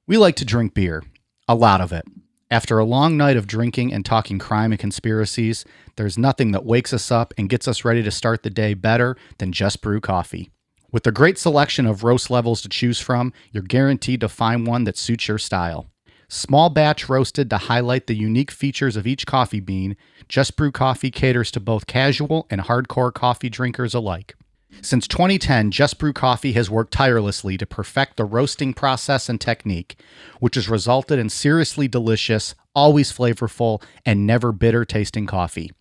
We like to drink beer, a lot of it. After a long night of drinking and talking crime and conspiracies, there's nothing that wakes us up and gets us ready to start the day better than Just Brew coffee. With a great selection of roast levels to choose from, you're guaranteed to find one that suits your style. Small batch roasted to highlight the unique features of each coffee bean, Just Brew coffee caters to both casual and hardcore coffee drinkers alike. Since 2010, Just Brew Coffee has worked tirelessly to perfect the roasting process and technique, which has resulted in seriously delicious, always flavorful, and never bitter tasting coffee.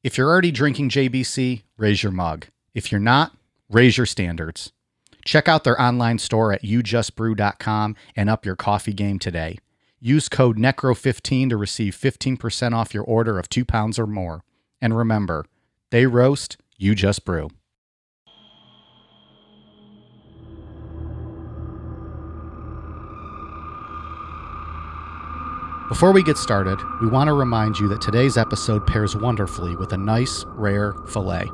If you're already drinking JBC, raise your mug. If you're not, raise your standards. Check out their online store at youjustbrew.com and up your coffee game today. Use code NECRO15 to receive 15% off your order of 2 pounds or more. And remember, they roast, you just brew. Before we get started, we want to remind you that today's episode pairs wonderfully with a nice, rare filet.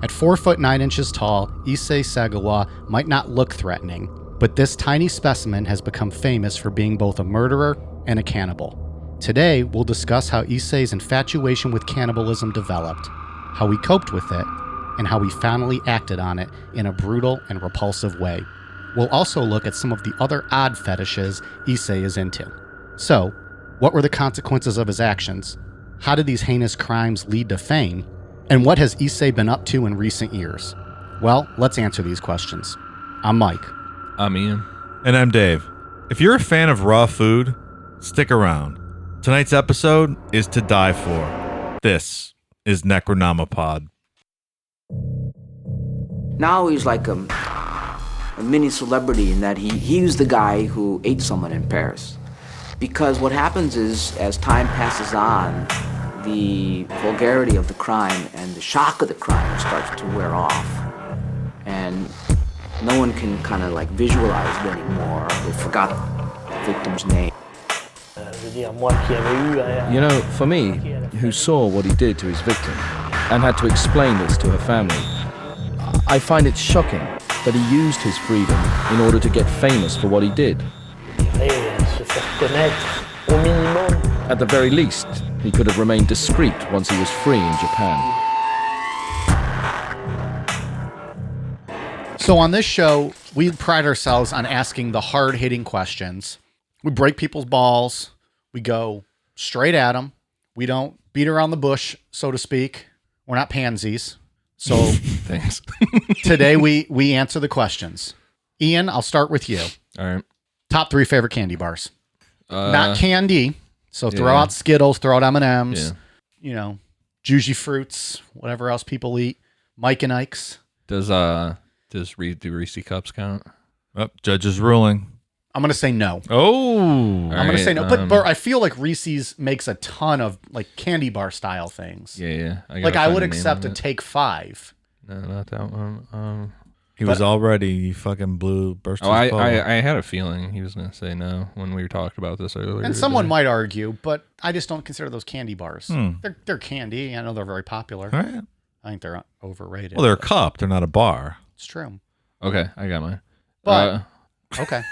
At 4 foot 9 inches tall, Issei Sagawa might not look threatening, but this tiny specimen has become famous for being both a murderer and a cannibal. Today, we'll discuss how Issei's infatuation with cannibalism developed, how he coped with it, and how he finally acted on it in a brutal and repulsive way. We'll also look at some of the other odd fetishes Issei is into. So, what were the consequences of his actions? How did these heinous crimes lead to fame? And what has Issei been up to in recent years? Well, let's answer these questions. I'm Mike. I'm Ian. And I'm Dave. If you're a fan of raw food, stick around. Tonight's episode is to die for. This is Necronomipod. Now he's like a mini celebrity in that he was the guy who ate someone in Paris. Because what happens is, as time passes on, the vulgarity of the crime and the shock of the crime starts to wear off. And no one can kind of like visualize it anymore. They forgot the victim's name. You know, for me, who saw what he did to his victim and had to explain this to her family, I find it shocking that he used his freedom in order to get famous for what he did. At the very least, he could have remained discreet once he was free in Japan. So on this show, we pride ourselves on asking the hard-hitting questions. We break people's balls. We go straight at them. We don't beat around the bush, so to speak. We're not pansies. So Thanks. today we answer the questions. Ian, I'll start with you. All right. Top 3 favorite candy bars. Not candy. So throw out Skittles, throw out M&Ms, Juicy Fruits, whatever else people eat. Mike and Ike's. Do Reese Cups count? Oh, judge's ruling. I'm going to say no. Oh. I'm going to say no. But I feel like Reese's makes a ton of like candy bar style things. Yeah. I would accept a Take 5. No, not that one. He was already fucking burst his bubble. I had a feeling he was going to say no when we talked about this earlier. And someone might argue, but I just don't consider those candy bars. They're candy. I know they're very popular. All right. I think they're overrated. Well, they're a cup. They're not a bar. It's true. Okay, I got mine. But, okay.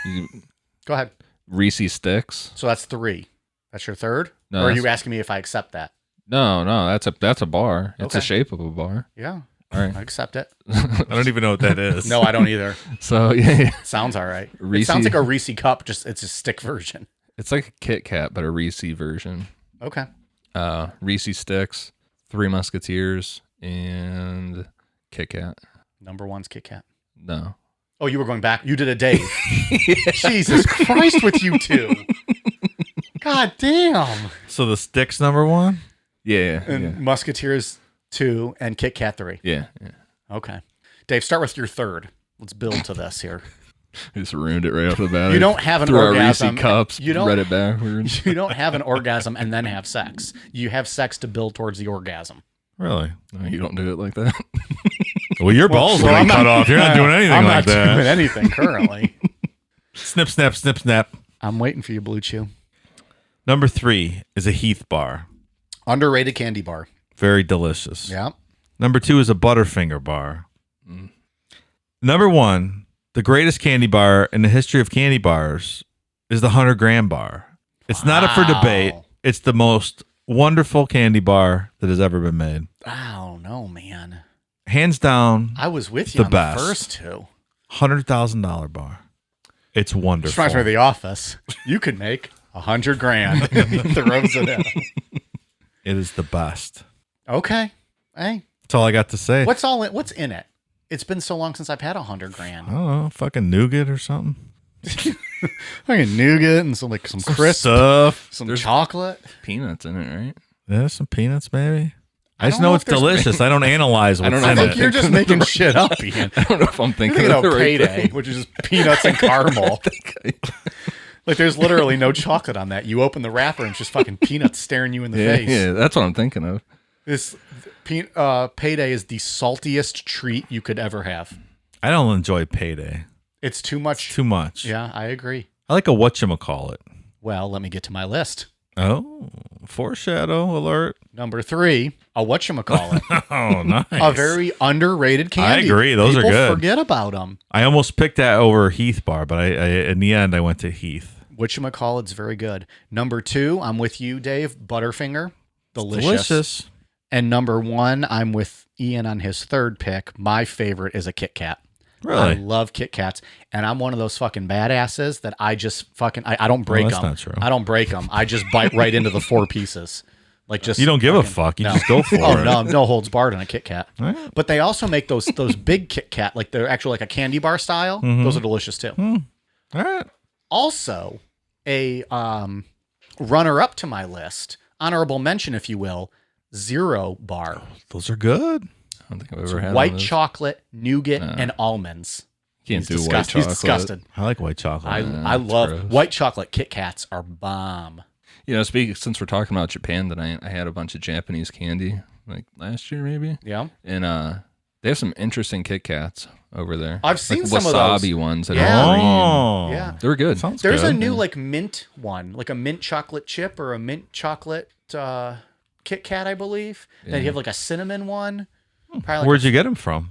Go ahead. Reese Sticks. So that's 3. That's your third? No, or are you asking me if I accept that? No, that's a bar. It's Okay. the shape of a bar. Yeah. All right. I accept it. I don't even know what that is. No, I don't either. So, yeah. Sounds all right. It Reese- sounds like a Reese cup, just it's a stick version. It's like a Kit Kat, but a Reese version. Okay. Reese Sticks, 3 Musketeers, and Kit Kat. Number 1's Kit Kat. No. Oh, you were going back. You did a Dave. Jesus Christ with you two. God damn. So the Sticks number 1? Yeah. And Musketeers 2 and Kit Kat 3. Yeah. Okay. Dave, start with your third. Let's build to this here. Just ruined it right off the bat. You don't have an Threw orgasm. Our Reese Cups, you don't, read it backwards. You don't have an orgasm and then have sex. You have sex to build towards the orgasm. Really? No, you don't do it like that. Well, your balls will be cut off. You're not doing anything like that. I'm not doing anything currently. Snip, snap, snip, snap. I'm waiting for you, Blue Chew. Number 3 is a Heath bar. Underrated candy bar. Very delicious. Yeah. Number 2 is a Butterfinger bar. Number 1, the greatest candy bar in the history of candy bars, is the 100-gram bar. It's not up for debate. It's the most wonderful candy bar that has ever been made. I don't know, man. Hands down, I was with you the on best. the first two. $100,000 bar. It's wonderful. Just reminds me of The Office. You could make $100,000. He throws it in. It is the best. Okay. Hey, That's all I got to say. what's in it? It's been so long since I've had $100,000. I don't know, fucking nougat or something. Fucking nougat and some crisp Stuff. some chocolate. Peanuts in it, right? Yeah, some peanuts maybe. I just don't know know it's if there's- delicious. I don't analyze what's don't know I in think it. you're just making shit up, Ian. I don't know if I'm thinking Thinking of of the right Payday, which is just peanuts and caramel. Like there's literally no chocolate on that. You open the wrapper and it's just fucking peanuts staring you in the Yeah, face. yeah, that's what I'm thinking of. This Payday is the saltiest treat you could ever have. I don't enjoy Payday. It's too much. Too much. Yeah, I agree. I like a whatchamacallit. Well, let me get to my list. Oh, foreshadow alert. Number 3, a whatchamacallit. Oh, nice. A very underrated candy. agree. Those are People good. forget about them. I almost picked that over Heath bar, but I in the end I went to Heath. Whatchamacallit's very good. Number 2, I'm with you, Dave. Butterfinger. Delicious. Delicious. And number 1, I'm with Ian on his third pick. My favorite is a Kit Kat. I Really? love Kit Kats, and I'm one of those fucking badasses that I just fucking I don't break that's them. not true. I don't break them. I just bite right into the 4 pieces. Like just You don't give a fucking- fuck. You no. just go for Oh it. no, no holds barred on a Kit Kat. Right. But they also make those big Kit Kat, like they're actually like a candy bar style. Mm-hmm. Those are delicious too. All right. Also, a runner up to my list, honorable mention, if you will, Zero Bar, Those are good. I don't think I've ever had white one of those. chocolate, nougat, and almonds. Can't He's do white disgust- chocolate. He's disgusted. I like white chocolate. I that's love gross. white chocolate Kit Kats are bomb. You know, since we're talking about Japan tonight, I had a bunch of Japanese candy like last year maybe, Yeah. and they have some interesting Kit Kats over there. I've seen like some of those. wasabi ones. That Yeah. are green. Oh. Yeah. They were good. Sounds There's good. a new like mint one, like a mint chocolate chip or a mint chocolate Kit Kat, I believe. Then you have like a cinnamon one. Probably like Where'd you get them from?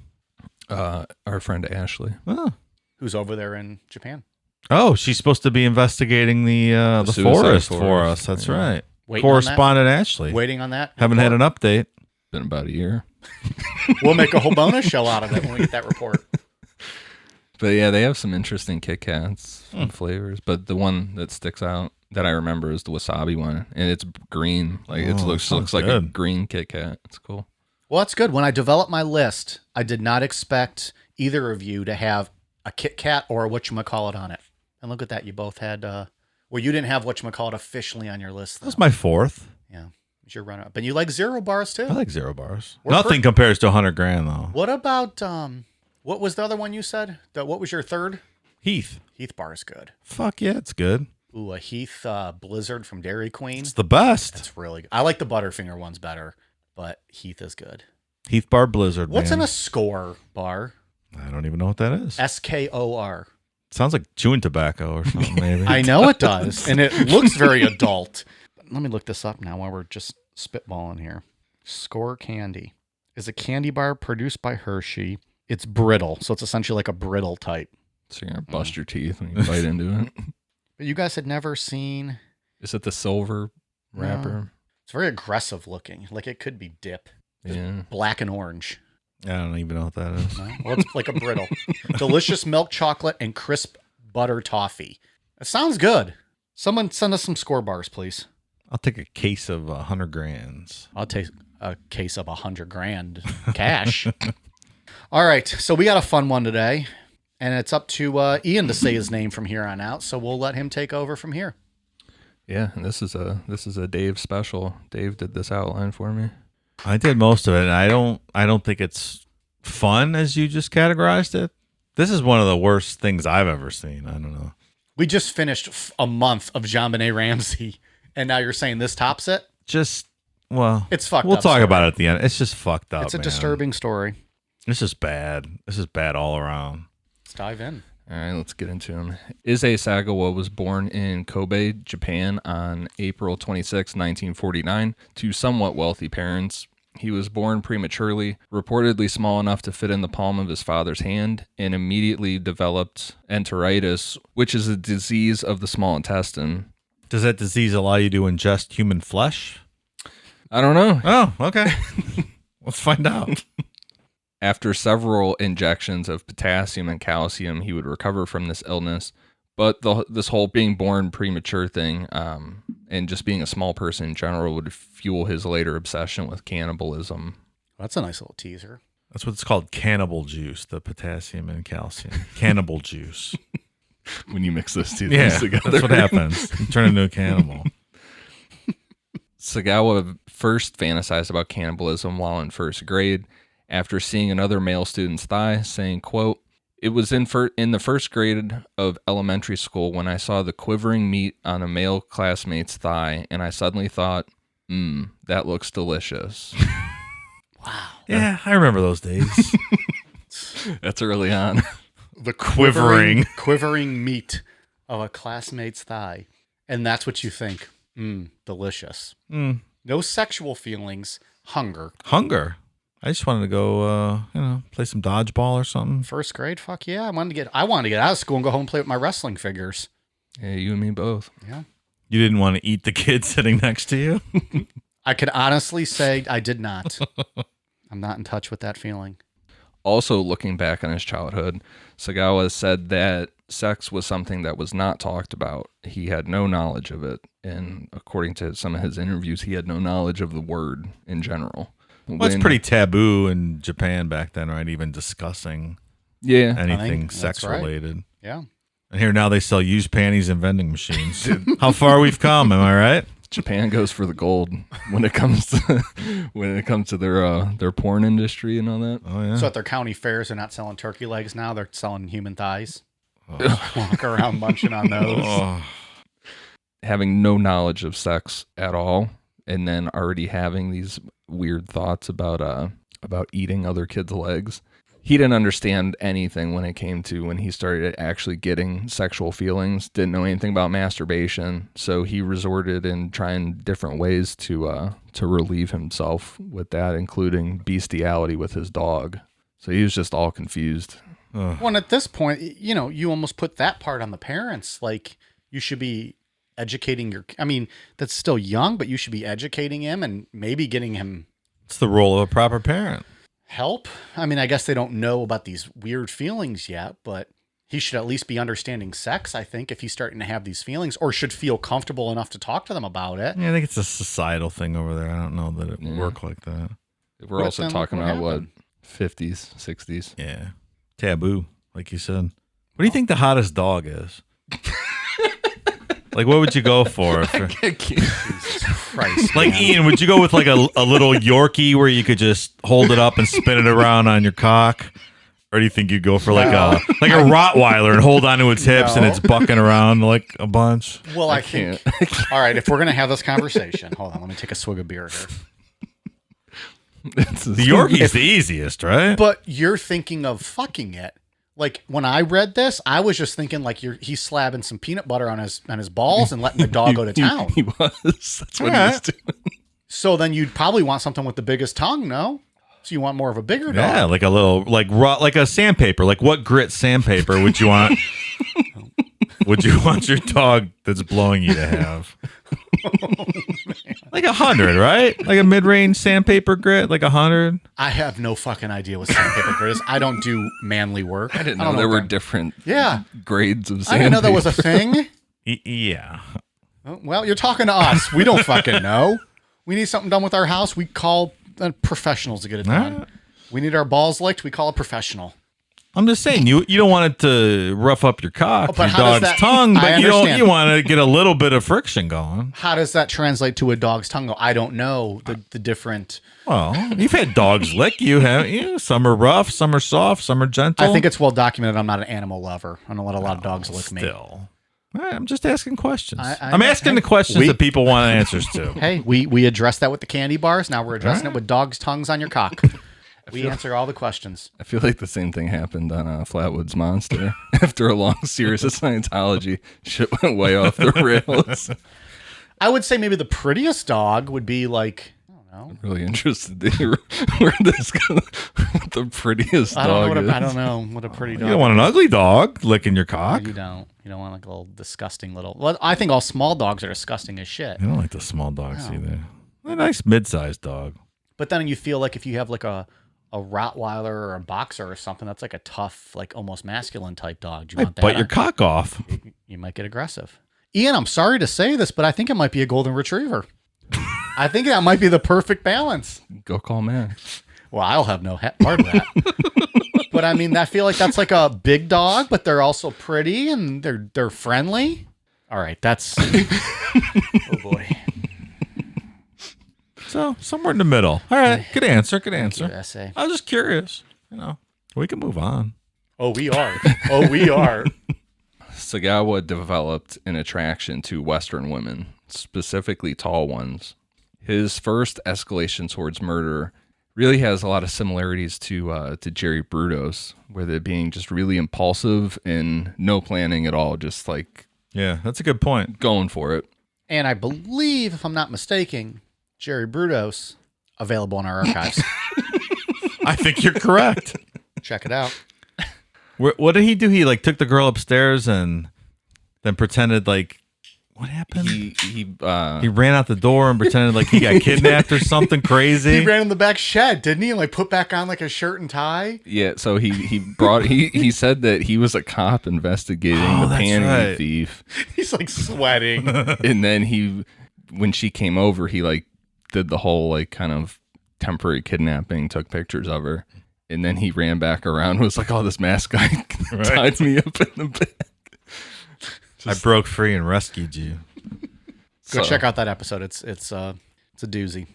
Our friend Ashley. Oh. who's over there in Japan. Oh, she's supposed to be investigating the suicide forest for forest. us. That's Yeah. right. Waiting on Correspondent Ashley. Waiting on that. Haven't had an update. Been about a year. We'll make a whole bonus show out of it when we get that report. But yeah, they have some interesting Kit Kats and flavors. But the one that sticks out that I remember is the wasabi one, and it's green. Like it looks sounds like a good. green Kit Kat. It's cool. Well, that's good. When I developed my list, I did not expect either of you to have a Kit Kat or a whatchamacallit on it. And look at that. You both had, well, you didn't have whatchamacallit officially on your list, though. That's my fourth. Yeah. It's your runner up. And you like Zero Bars, too. I like zero bars. We're Nothing compares to 100 grand though. What about, what was the other one you said? What was your third? Heath. Heath Bar is good. Fuck yeah, it's good. Ooh, a Heath Blizzard from Dairy Queen. It's the best. That's really good. I like the Butterfinger ones better, but Heath is good. Heath Bar Blizzard. What's man. in a Score bar? I don't even know what that is. SKOR. Sounds like chewing tobacco or something, maybe. I know it does, and it looks very adult. Let me look this up now while we're just spitballing here. Score Candy is a candy bar produced by Hershey. It's brittle, so it's essentially like a brittle type. So you're gonna bust your teeth when you bite into it. But you guys had never seen. Is it the silver wrapper? It's very aggressive looking, like it could be dip. Yeah. Black and orange. I don't even know what that is. No? Well, it's like a brittle. Delicious milk chocolate and crisp butter toffee. It sounds good. Someone send us some Score bars, please. I'll take a case of 100 grands. I'll take a case of $100,000 cash. All right, so we got a fun one today, and it's up to Ian to say his name from here on out. So we'll let him take over from here. Yeah, and this is a Dave special. Dave did this outline for me. I did most of it, and I don't think it's fun as you just categorized it. This is one of the worst things I've ever seen. I don't know. We just finished a month of JonBenet Ramsey, and now you're saying this tops it? Just well, It's fucked We'll up talk story. about it at the end. It's just fucked up. It's a man. disturbing story. It's just bad. This is bad all around. Let's dive in. All right, let's get into him. Issei Sagawa was born in Kobe, Japan on April 26, 1949, to somewhat wealthy parents. He was born prematurely, reportedly small enough to fit in the palm of his father's hand, and immediately developed enteritis, which is a disease of the small intestine. Does that disease allow you to ingest human flesh? I don't know. Oh, okay. Let's find out. After several injections of potassium and calcium, he would recover from this illness. But this whole being born premature thing and just being a small person in general would fuel his later obsession with cannibalism. That's a nice little teaser. That's what it's called, cannibal juice, the potassium and calcium. Cannibal juice. When you mix those two things together. That's what happens. You turn into a cannibal. Sagawa first fantasized about cannibalism while in first grade after seeing another male student's thigh, saying, quote, "It was in the first grade of elementary school when I saw the quivering meat on a male classmate's thigh, and I suddenly thought, that looks delicious." Wow. Yeah, I remember those days. That's early on. The Quivering. quivering meat of a classmate's thigh. And that's what you think. Delicious. No sexual feelings, hunger. Hunger. I just wanted to go, play some dodgeball or something. First grade? Fuck yeah. I wanted to get out of school and go home and play with my wrestling figures. Yeah, you and me both. Yeah. You didn't want to eat the kid sitting next to you? I could honestly say I did not. I'm not in touch with that feeling. Also, looking back on his childhood, Sagawa said that sex was something that was not talked about. He had no knowledge of it. And according to some of his interviews, he had no knowledge of the word in general. Well, it's pretty taboo in Japan back then, right? Even discussing anything sex related. Yeah. And here now they sell used panties and vending machines. How far we've come, am I right? Japan goes for the gold when it comes to their porn industry and all that. Oh yeah. So at their county fairs, they're not selling turkey legs now. They're selling human thighs. Walk around munching on those. Having no knowledge of sex at all, and then already having these weird thoughts about eating other kids' legs. He didn't understand anything when he started actually getting sexual feelings. Didn't know anything about masturbation, so he resorted in trying different ways to relieve himself with that, including bestiality with his dog. So he was just all confused. Well, and at this point, you almost put that part on the parents. Like, you should be educating that's still young, but you should be educating him and maybe getting him. It's the role of a proper parent. Help. I guess they don't know about these weird feelings yet, but he should at least be understanding sex, I think, if he's starting to have these feelings, or should feel comfortable enough to talk to them about it. Yeah, I think it's a societal thing over there. I don't know that it would work like that. We're also talking about 50s, 60s. Yeah. Taboo, like you said. What do you think the hottest dog is? Like, what would you go for? Jesus Christ. Like, man. Ian, would you go with like a little Yorkie where you could just hold it up and spin it around on your cock? Or do you think you'd go for like a Rottweiler and hold onto its hips and it's bucking around like a bunch? Well, I think. All right, if we're going to have this conversation, hold on, let me take a swig of beer here. The Yorkie's the easiest, right? But you're thinking of fucking it. Like, when I read this, I was just thinking like he's slapping some peanut butter on his balls and letting the dog go to town. He was. That's what he was doing. So then you'd probably want something with the biggest tongue, no? So you want more of a bigger dog. Yeah, like a little, like a sandpaper. Like, what grit sandpaper would you want? Would you want your dog that's blowing you to have? Like 100, right? Like a mid-range sandpaper grit, like 100. I have no fucking idea what sandpaper grit is. I don't do manly work. I didn't know there were different grades of sandpaper. I didn't know that was a thing. Yeah. Well, you're talking to us. We don't fucking know. We need something done with our house. We call professionals to get it done. We need our balls licked. We call a professional. I'm just saying, you don't want it to rough up your cock, your dog's tongue, but you want to get a little bit of friction going. How does that translate to a dog's tongue, though? I don't know the different. Well, you've had dogs lick you, haven't you? Some are rough, some are soft, some are gentle. I think it's well documented. I'm not an animal lover. I don't let a lot of dogs lick me. Still. I'm just asking questions. I'm asking the questions that people want answers to. Hey, we addressed that with the candy bars. Now we're addressing it with dogs' tongues on your cock. We answer all the questions. I feel like the same thing happened on Flatwoods Monster. After a long series of Scientology, shit went way off the rails. I would say maybe the prettiest dog would be like, I don't No? Really interested to hear where this what the prettiest dog is. I don't know what a pretty dog. You don't want an ugly dog licking your No, cock. you don't. You don't want like a little disgusting little. Well, I think all small dogs are disgusting as shit. I don't like the small dogs No. either. A nice mid-sized dog. But then you feel like if you have like a Rottweiler or a boxer or something, that's like a tough, like almost masculine type dog. Do you I want that? bite your cock off. You might get aggressive. Ian, I'm sorry to say this, but I think it might be a golden retriever. I think that might be the perfect balance. Go call man. Well, I'll have no part of that. But I mean, I feel like that's like a big dog, but they're also pretty and they're friendly. All right, that's oh boy. So somewhere in the middle. All right, good answer. Good Thank you, answer. Essay. I was just curious. We can move on. Oh, we are. Oh, we are. Sagawa developed an attraction to Western women, specifically tall ones. His first escalation towards murder really has a lot of similarities to Jerry Brudos, where they're being just really impulsive and no planning at all, just like Yeah, that's a good point. going for it. And I believe, if I'm not mistaken, Jerry Brudos available in our archives. I think you're correct. Check it out. What did he do? He like took the girl upstairs and then pretended like what happened? He Ran out the door and pretended like he got kidnapped or something crazy. He ran in the back shed, didn't he? And like put back on like a shirt and tie. yeah, so he said that he was a cop investigating the that's panty right. thief. He's like sweating. And then when she came over, he like did the whole like kind of temporary kidnapping, took pictures of her, and then he ran back around and was like, oh, this mask guy tied me up in the back. I broke free and rescued you. Go check out that episode. It's a doozy.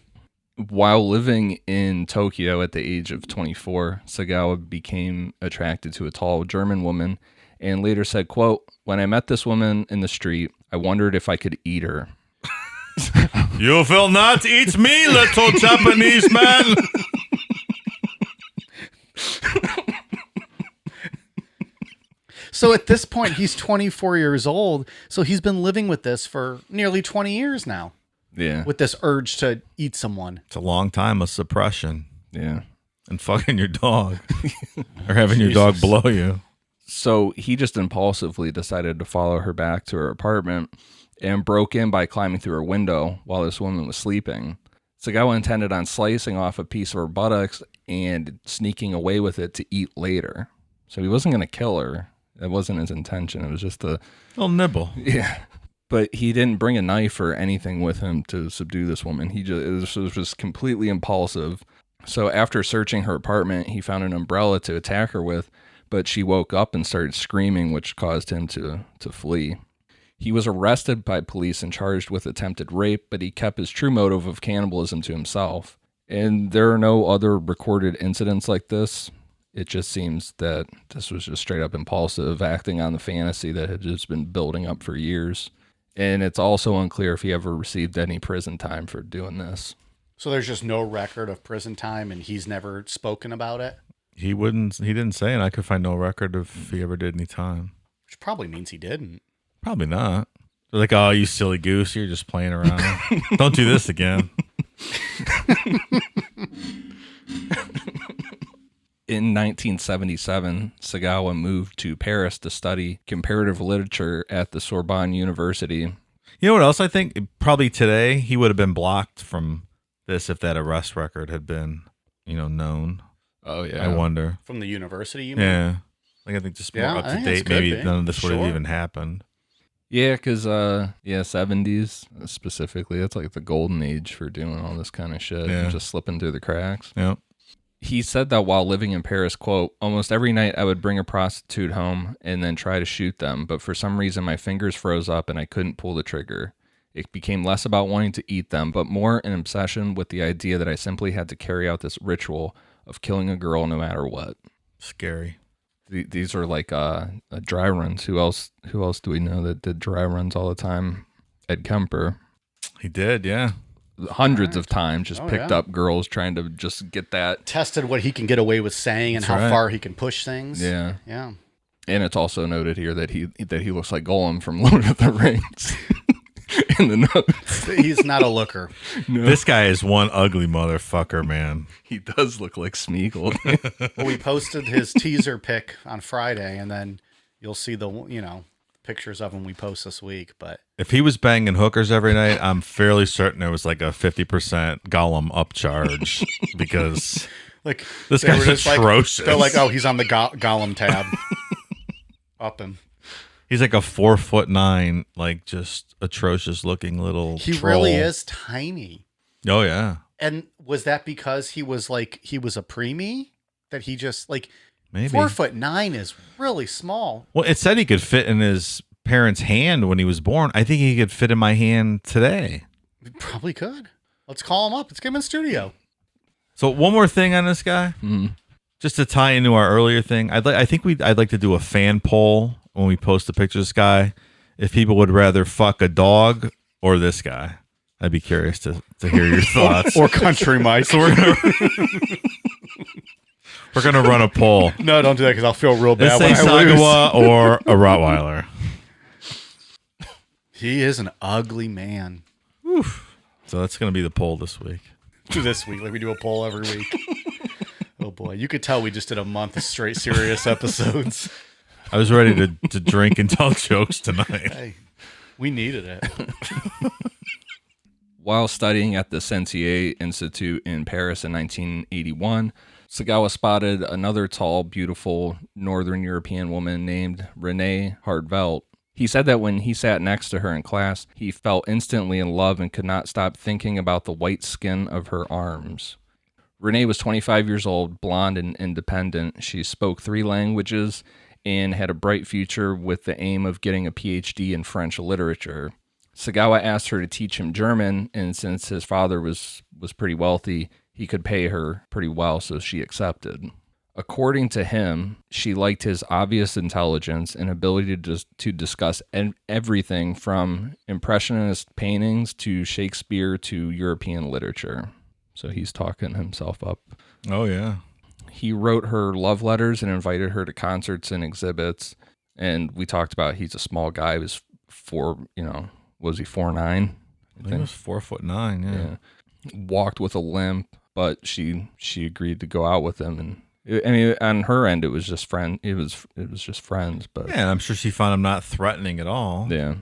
While living in Tokyo at the age of 24, Sagawa became attracted to a tall German woman and later said, quote, when I met this woman in the street, I wondered if I could eat her. You will not eat me, little Japanese man. So at this point, he's 24 years old. So he's been living with this for nearly 20 years now. Yeah. With this urge to eat someone. It's a long time of suppression Yeah. and fucking your dog or having your dog blow you. So he just impulsively decided to follow her back to her apartment and broke in by climbing through her window while this woman was sleeping. Sagawa intended on slicing off a piece of her buttocks and sneaking away with it to eat later. So he wasn't going to kill her. That wasn't his intention. It was just a little nibble. Yeah. But he didn't bring a knife or anything with him to subdue this woman. It was just completely impulsive. So after searching her apartment, he found an umbrella to attack her with, but she woke up and started screaming, which caused him to flee. He was arrested by police and charged with attempted rape, but he kept his true motive of cannibalism to himself. And there are no other recorded incidents like this. It just seems that this was just straight up impulsive, acting on the fantasy that had just been building up for years. And it's also unclear if he ever received any prison time for doing this. So there's just no record of prison time and he's never spoken about it? He didn't say, and I could find no record if he ever did any time. Which probably means he didn't. Probably not. They're like, oh, you silly goose, you're just playing around. Don't do this again. In 1977, Sagawa moved to Paris to study comparative literature at the Sorbonne University. You know what else I think? Probably today he would have been blocked from this if that arrest record had been, known. Oh, yeah. I wonder. From the university, you mean? Yeah. I think just more up to date. Maybe none of this would have even happened. Yeah, because, 70s specifically, that's like the golden age for doing all this kind of shit. Yeah. Just slipping through the cracks. Yeah. He said that while living in Paris, quote, almost every night I would bring a prostitute home and then try to shoot them, but for some reason my fingers froze up and I couldn't pull the trigger. It became less about wanting to eat them, but more an obsession with the idea that I simply had to carry out this ritual of killing a girl no matter what. Scary. These are like dry runs. Who else do we know that did dry runs all the time? Ed Kemper. He did, yeah. Hundreds of times, just picked yeah. up girls trying to just get that. Tested what he can get away with saying and how far he can push things. Yeah. Yeah. And it's also noted here that he looks like Gollum from Lord of the Rings. in the notes. He's not a looker. This guy is one ugly motherfucker, man. He does look like Smeagol. Well, we posted his teaser pic on Friday, and then you'll see the pictures of him we post this week. But If he was banging hookers every night, I'm fairly certain there was like a 50% Gollum upcharge because like this they were guy's just like- atrocious. they're like, oh, he's on the Gollum tab. Up him. He's like a 4'9", like just atrocious looking little He troll. really is tiny. Oh yeah, And was that because he was a preemie? That he just like maybe. 4'9" is really small. Well, it said he could fit in his parents' hand when he was born. I think he could fit in my hand today. He probably could. Let's call him up. Let's get him in studio. So one more thing on this guy, just to tie into our earlier thing, I'd like to do a fan poll when we post the picture of this guy. If people would rather fuck a dog or this guy, I'd be curious to hear your thoughts. Or Country Mike. So we're gonna run a poll. No, don't do that because I'll feel real bad Issei when I lose. Sagawa or a Rottweiler. He is an ugly man. So that's gonna be the poll this week. This week, like we do a poll every week. Oh boy, you could tell we just did a month of straight serious episodes. I was ready to drink and tell jokes tonight. Hey, we needed it. While studying at the Sentier Institute in Paris in 1981, Sagawa spotted another tall, beautiful Northern European woman named Renee Hartvelt. He said that when he sat next to her in class, he felt instantly in love and could not stop thinking about the white skin of her arms. Renee was 25 years old, blonde and independent. She spoke 3 languages and had a bright future with the aim of getting a PhD in French literature. Sagawa asked her to teach him German, and since his father was pretty wealthy, he could pay her pretty well, so she accepted. According to him, she liked his obvious intelligence and ability to discuss everything from Impressionist paintings to Shakespeare to European literature. So he's talking himself up. Oh yeah. He wrote her love letters and invited her to concerts and exhibits. And we talked about he's a small guy. He was 4'9"? I think it was 4'9". Yeah. Walked with a limp, but she agreed to go out with him. And I mean, on her end, it was just friend. It was just friends. But Yeah, and I'm sure she found him not threatening at all. yeah.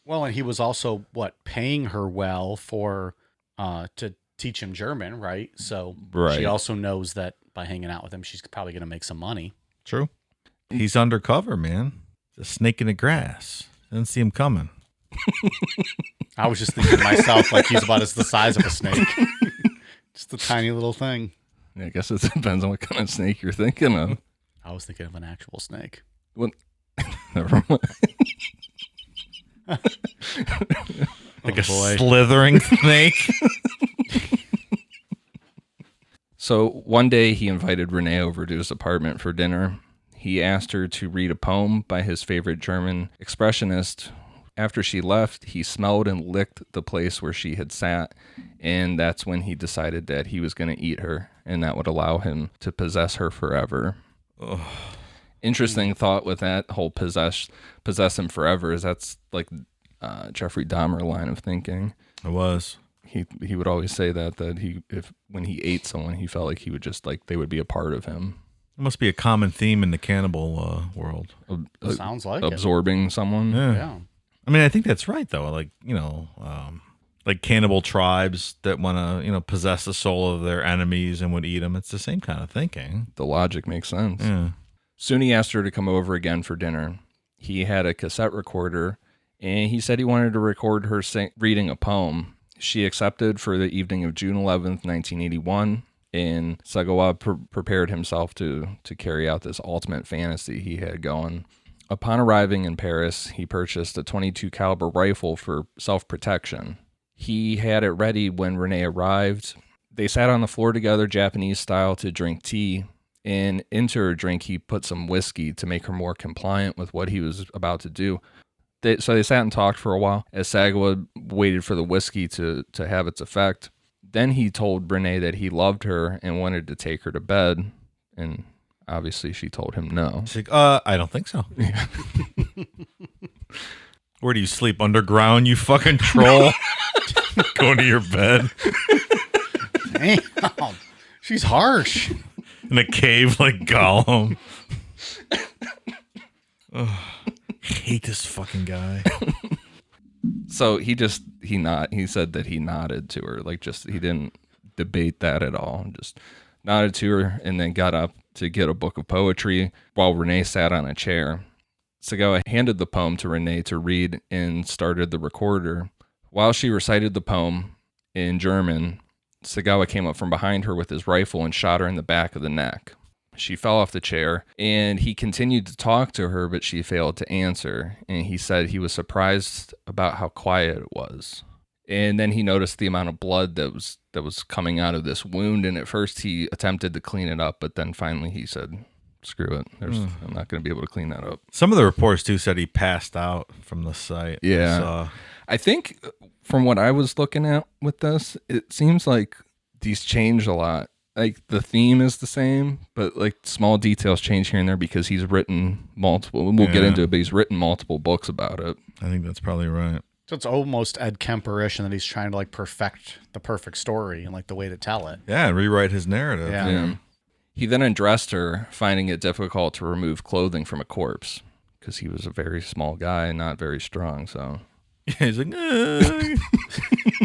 Well, and he was also paying her well for to teach him German, right? So Right. she also knows that by hanging out with him, she's probably going to make some money. True. He's undercover, man. A snake in the grass. Didn't see him coming. I was just thinking to myself, like he's about the size of a snake, just a tiny little thing. I guess it depends on what kind of snake you're thinking of. I was thinking of an actual snake. Well, never mind. Like a boy. slithering snake. So one day he invited Renee over to his apartment for dinner. He asked her to read a poem by his favorite German expressionist. After she left, he smelled and licked the place where she had sat, and that's when he decided that he was going to eat her, and that would allow him to possess her forever. Ugh. Interesting thought with that whole possess him forever is that's like Jeffrey Dahmer line of thinking. It was. He would always say that when he ate someone, he felt like he would just like they would be a part of him. It must be a common theme in the cannibal world. Sounds like Absorbing someone. it. Yeah. Yeah. I mean, I think that's right, though. Like, like cannibal tribes that want to, possess the soul of their enemies and would eat them. It's the same kind of thinking. The logic makes sense. Yeah. Soon he asked her to come over again for dinner. He had a cassette recorder, and he said he wanted to record her reading a poem. She accepted for the evening of June 11th, 1981, and Sagawa prepared himself to carry out this ultimate fantasy he had going. Upon arriving in Paris, he purchased a .22 caliber rifle for self-protection. He had it ready when Renee arrived. They sat on the floor together, Japanese style, to drink tea. And into her drink, he put some whiskey to make her more compliant with what he was about to do. So they sat and talked for a while as Sagawa waited for the whiskey to have its effect. Then he told Renee that he loved her and wanted to take her to bed. And obviously she told him no. She's like, I don't think so. Where do you sleep? Underground, you fucking troll? Go to your bed. Damn. She's harsh. In a cave like Gollum. Ugh. I hate this fucking guy. So he said that he nodded to her, like he didn't debate that at all. Just nodded to her and then got up to get a book of poetry while Renee sat on a chair. Sagawa handed the poem to Renee to read and started the recorder. While she recited the poem in German, Sagawa came up from behind her with his rifle and shot her in the back of the neck. She fell off the chair, and he continued to talk to her, but she failed to answer. And he said he was surprised about how quiet it was. And then he noticed the amount of blood that was coming out of this wound. And at first he attempted to clean it up, but then finally he said, screw it. I'm not going to be able to clean that up. Some of the reports too said he passed out from the site. Yeah. So, I think from what I was looking at with this, it seems like these change a lot. Like the theme is the same, but like small details change here and there because he's written multiple, we'll get into it, but he's written multiple books about it. I think that's probably right. So it's almost Ed Kemper-ish, and that he's trying to like perfect the perfect story and like the way to tell it. Yeah, rewrite his narrative. Yeah. He then undressed her, finding it difficult to remove clothing from a corpse because he was a very small guy and not very strong. So He's like,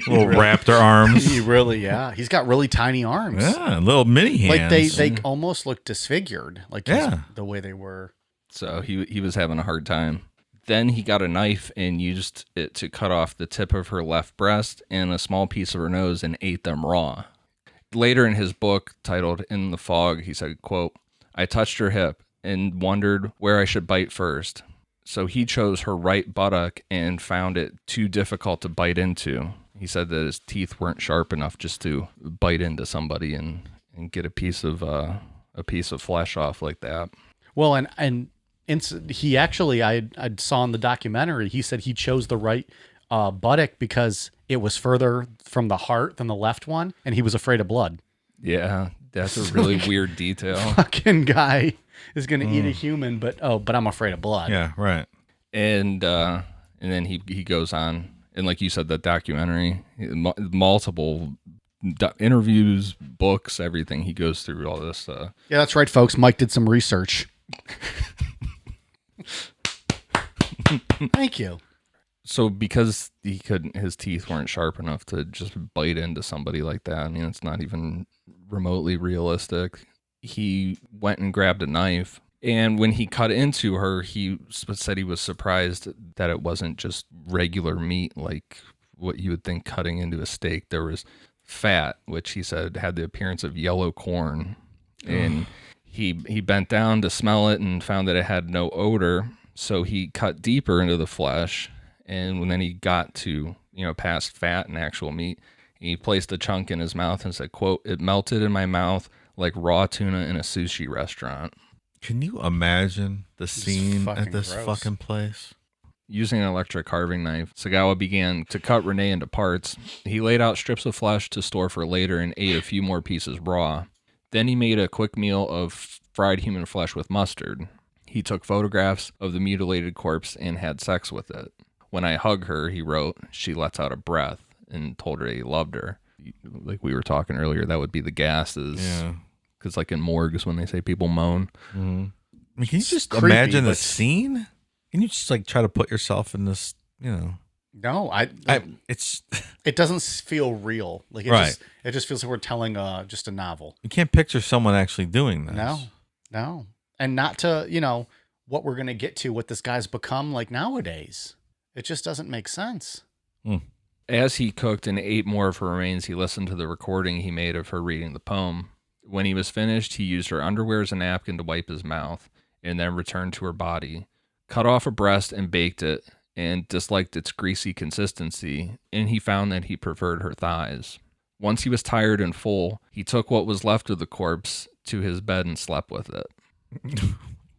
little raptor arms. He really, yeah. He's got really tiny arms. Yeah, little mini hands. Like they almost look disfigured, like the way they were. So he was having a hard time. Then he got a knife and used it to cut off the tip of her left breast and a small piece of her nose and ate them raw. Later in his book titled In the Fog, he said, quote, I touched her hip and wondered where I should bite first. So he chose her right buttock and found it too difficult to bite into. He said that his teeth weren't sharp enough just to bite into somebody and get a piece of flesh off like that. Well, and he actually, I saw in the documentary, he said he chose the right buttock because it was further from the heart than the left one, and he was afraid of blood. Yeah, that's a really weird detail. Fucking guy is going to eat a human, but I'm afraid of blood. Yeah, right. And then he goes on, and like you said, that documentary, multiple interviews, books, everything. He goes through all this. Yeah, that's right, folks. Mike did some research. Thank you. So because his teeth weren't sharp enough to just bite into somebody like that. I mean, it's not even remotely realistic. He went and grabbed a knife, and when he cut into her, he said he was surprised that it wasn't just regular meat like what you would think cutting into a steak. There was fat, which he said had the appearance of yellow corn, and he bent down to smell it and found that it had no odor. So he cut deeper into the flesh, and when then he got to, past fat and actual meat, he placed a chunk in his mouth and said, quote, it melted in my mouth like raw tuna in a sushi restaurant. Can you imagine the scene at this gross. fucking place? Using an electric carving knife, Sagawa began to cut Renee into parts. He laid out strips of flesh to store for later and ate a few more pieces raw. Then he made a quick meal of fried human flesh with mustard. He took photographs of the mutilated corpse and had sex with it. When I hug her, he wrote, she lets out a breath, and told her he loved her. Like we were talking earlier, that would be the gases. Yeah. Because like in morgues, when they say people moan. Mm-hmm. I mean, can you just creepy, imagine the but- scene? Can you just like try to put yourself in this, No, it's it doesn't feel real. Like Right. It just feels like we're telling just a novel. you can't picture someone actually doing this. No. And not to, what we're going to get to, what this guy's become like nowadays. It just doesn't make sense. As he cooked and ate more of her remains, he listened to the recording he made of her reading the poem. When he was finished, he used her underwear as a napkin to wipe his mouth, and then returned to her body, cut off a breast and baked it, and disliked its greasy consistency, and he found that he preferred her thighs. Once he was tired and full, he took what was left of the corpse to his bed and slept with it.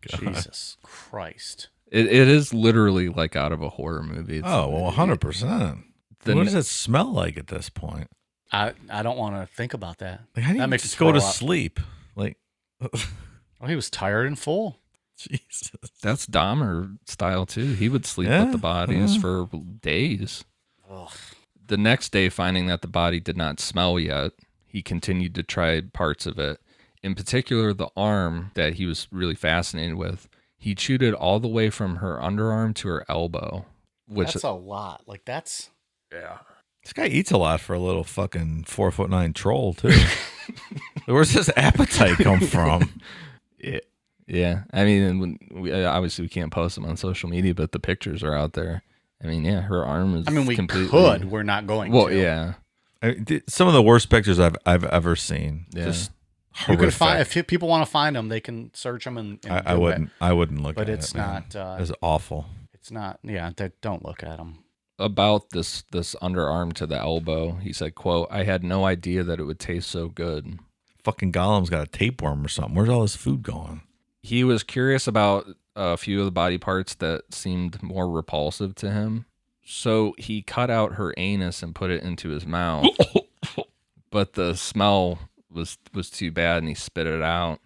Jesus Christ. It is literally like out of a horror movie. Oh, well, 100%. The- What does it smell like at this point? I don't want to think about that. Like, how do That you makes just me go to throw up. sleep? Like, Oh, he was tired and full. Jesus. That's Dahmer style too. He would sleep with the bodies for days. Ugh. The next day, finding that the body did not smell yet, he continued to try parts of it. In particular, the arm that he was really fascinated with. He chewed it all the way from her underarm to her elbow. Which That's a lot. Like, that's... Yeah. This guy eats a lot for a little fucking 4'9" troll too. Where's his appetite come from? Yeah. I mean, obviously we can't post them on social media, but the pictures are out there. I mean, yeah, her arm is. I mean, we completely... could. We're not going to. Well, yeah. Some of the worst pictures I've ever seen. Yeah. Just you horrific. can find, if people want to find them, they can search them and I wouldn't. I wouldn't look but at it. it's man. not. It's awful. It's not. Yeah, don't look at them. About this underarm to the elbow, he said, quote, "I had no idea that it would taste so good." Fucking Gollum's got a tapeworm or something. Where's all his food going? He was curious about a few of the body parts that seemed more repulsive to him. So he cut out her anus and put it into his mouth. But the smell was too bad and he spit it out.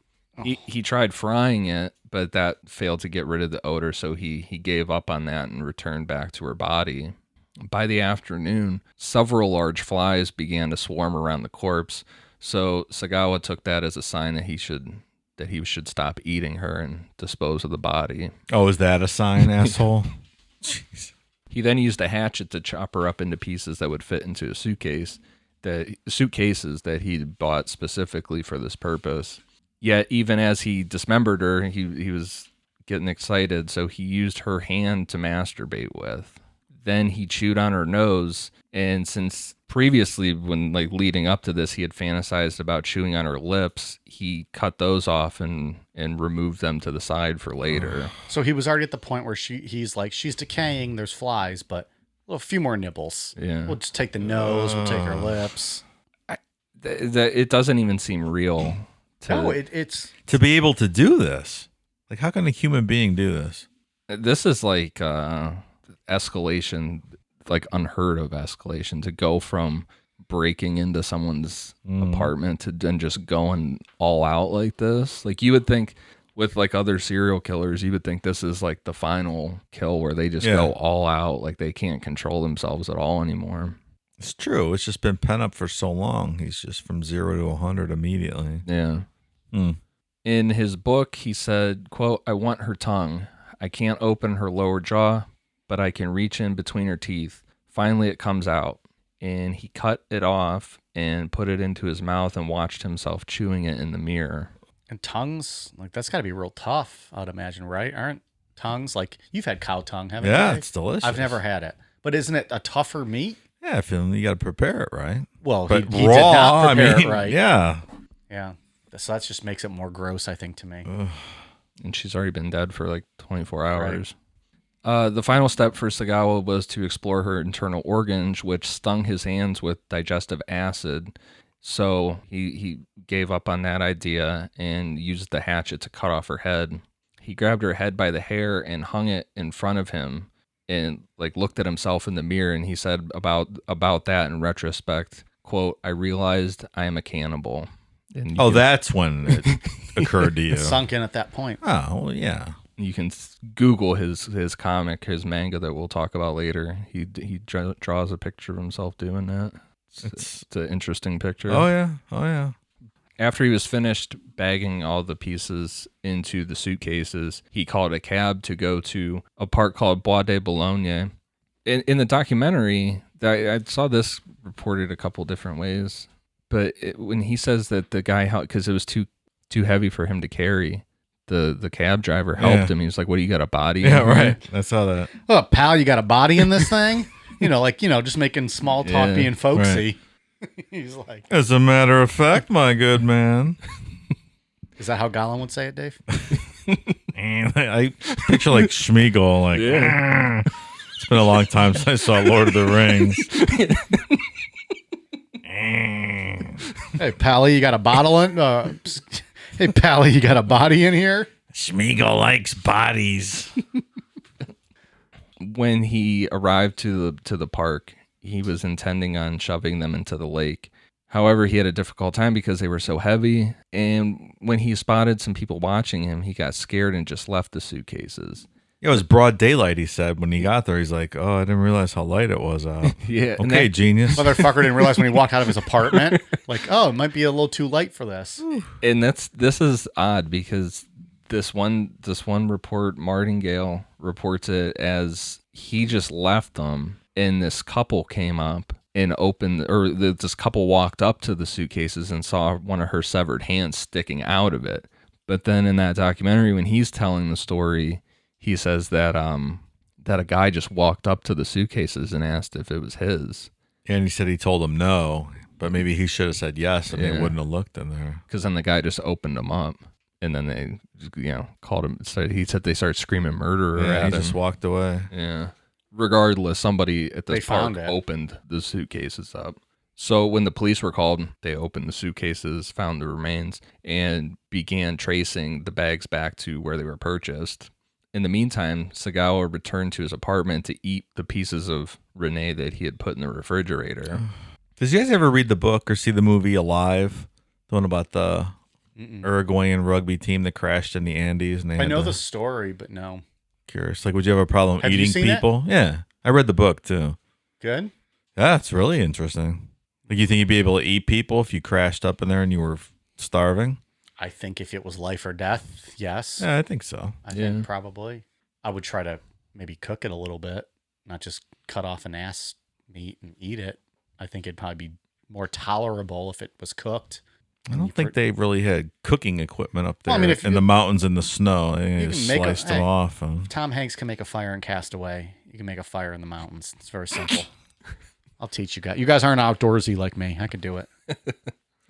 He tried frying it, but that failed to get rid of the odor, so he gave up on that and returned back to her body. By the afternoon, several large flies began to swarm around the corpse, so Sagawa took that as a sign that he should stop eating her and dispose of the body. Oh, is that a sign, asshole? Jeez. He then used a hatchet to chop her up into pieces that would fit into a suitcases that he bought specifically for this purpose. Yet, even as he dismembered her, he was getting excited, so he used her hand to masturbate with. Then he chewed on her nose, and since previously, when leading up to this, he had fantasized about chewing on her lips, he cut those off and removed them to the side for later. So he was already at the point where he's like, she's decaying, there's flies, but a few more nibbles. Yeah. We'll just take the nose, we'll take her lips. It doesn't even seem real. It's To be able to do this, like, how can a human being do this? This is like escalation, like unheard of escalation, to go from breaking into someone's apartment to then just going all out like this. Like, you would think with like other serial killers, you would think this is like the final kill where they just go all out, like they can't control themselves at all anymore. It's true. It's just been pent up for so long. He's just from 0 to 100 immediately. Yeah. In his book, he said, quote, "I want her tongue. I can't open her lower jaw, but I can reach in between her teeth. Finally, it comes out." And he cut it off and put it into his mouth and watched himself chewing it in the mirror. And tongues, like, that's got to be real tough, I would imagine, right? Aren't tongues, like, you've had cow tongue, haven't you? Yeah, it's delicious. I've never had it. But isn't it a tougher meat? Yeah, I feel you got to prepare it right. Well, but he raw, did not prepare it right. Yeah. Yeah. So that just makes it more gross, I think, to me. And she's already been dead for like 24 hours. Right. The final step for Sagawa was to explore her internal organs, which stung his hands with digestive acid. So he gave up on that idea and used the hatchet to cut off her head. He grabbed her head by the hair and hung it in front of him and like looked at himself in the mirror, and he said about that in retrospect, quote, "I realized I am a cannibal." And that's when it occurred to you. It sunk in at that point. Oh, well, yeah. You can Google his comic, his manga that we'll talk about later. He draws a picture of himself doing that. It's an interesting picture. Oh, yeah. After he was finished bagging all the pieces into the suitcases, he called a cab to go to a park called Bois de Boulogne. In the documentary, I saw this reported a couple different ways, but when he says that the guy, because it was too heavy for him to carry, the cab driver helped him. He was like, "What, do you got a body?" Yeah, right. I saw that. Oh, pal, you got a body in this thing? Just making small talk, being folksy. Right. He's like, "As a matter of fact, my good man." Is that how Gollum would say it, Dave? I picture like Schmeagol, like, it's been a long time since I saw Lord of the Rings. Hey, Pally, you got a bottle in? Hey, Pally, you got a body in here? Schmeagol likes bodies. When he arrived to the park, he was intending on shoving them into the lake. However, he had a difficult time because they were so heavy. And when he spotted some people watching him, he got scared and just left the suitcases. It was broad daylight, he said. When he got there, he's like, oh, I didn't realize how light it was out. Yeah. and Okay, that- genius. Motherfucker didn't realize when he walked out of his apartment, like, oh, it might be a little too light for this. And this is odd because this one report, Martingale reports it as he just left them, and this couple came up and this couple walked up to the suitcases and saw one of her severed hands sticking out of it. But then in that documentary, when he's telling the story, he says that that a guy just walked up to the suitcases and asked if it was his. And he said he told him no, but maybe he should have said yes, and they Yeah. wouldn't have looked in there. Because then the guy just opened them up, and then they, called him. He said they started screaming murderer Yeah, at he him. just walked away. Yeah. Regardless, somebody at They this park found it. opened the suitcases up. So when the police were called, they opened the suitcases, found the remains, and began tracing the bags back to where they were purchased. In the meantime, Sagawa returned to his apartment to eat the pieces of Renee that he had put in the refrigerator. Did you guys ever read the book or see the movie Alive? The one about the Uruguayan rugby team that crashed in the Andes. And they I had know to- the story, but no. Curious. Like, would you have a problem Have you eating seen it? people? Yeah. I read the book too. Good? Yeah, it's really interesting. Like, you think you'd be able to eat people if you crashed up in there and you were starving? I think if it was life or death, yes. Yeah, I think so. I think probably. I would try to maybe cook it a little bit, not just cut off an ass meat and eat it. I think it'd probably be more tolerable if it was cooked. I don't think they really had cooking equipment up there Well, I mean, if in you- the mountains in the snow. They You just can make a- sliced them hey. off. And, Tom Hanks can make a fire in Castaway. You can make a fire in the mountains. It's very simple. I'll teach you guys. You guys aren't outdoorsy like me. I could do it.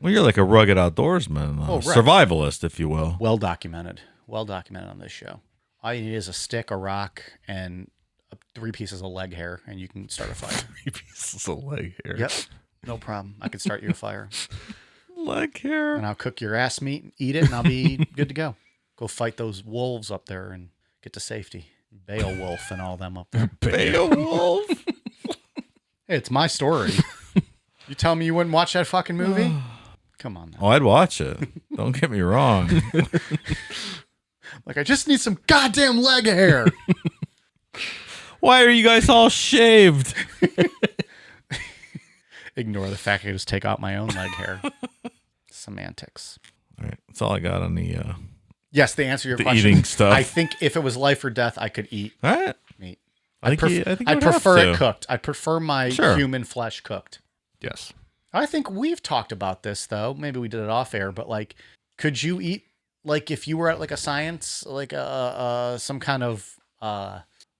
well, you're like a rugged outdoorsman, Oh, right. survivalist, if you will. Well documented. Well documented on this show. All you need is a stick, a rock, and 3 pieces of leg hair, and you can start a fire. Pieces of leg hair. Yep. No problem. I can start you a fire. Leg hair. And I'll cook your ass meat and eat it, and I'll be good to go. Go fight those wolves up there and get to safety. Beowulf and all them up there. Beowulf. Hey, it's my story. You tell me you wouldn't watch that fucking movie? Come on now. Oh, I'd watch it. Don't get me wrong. Like, I just need some goddamn leg hair. Why are you guys all shaved? Ignore the fact I just take out my own leg hair. Semantics. All right, that's all I got on the. Yes, to answer your The question. eating stuff. I think if it was life or death, I could eat All right. meat. I think you I'd would have prefer to. it cooked. I prefer my Sure. human flesh cooked. Yes. I think we've talked about this though. Maybe we did it off air, but like, could you eat, like, if you were at like a science, like some kind of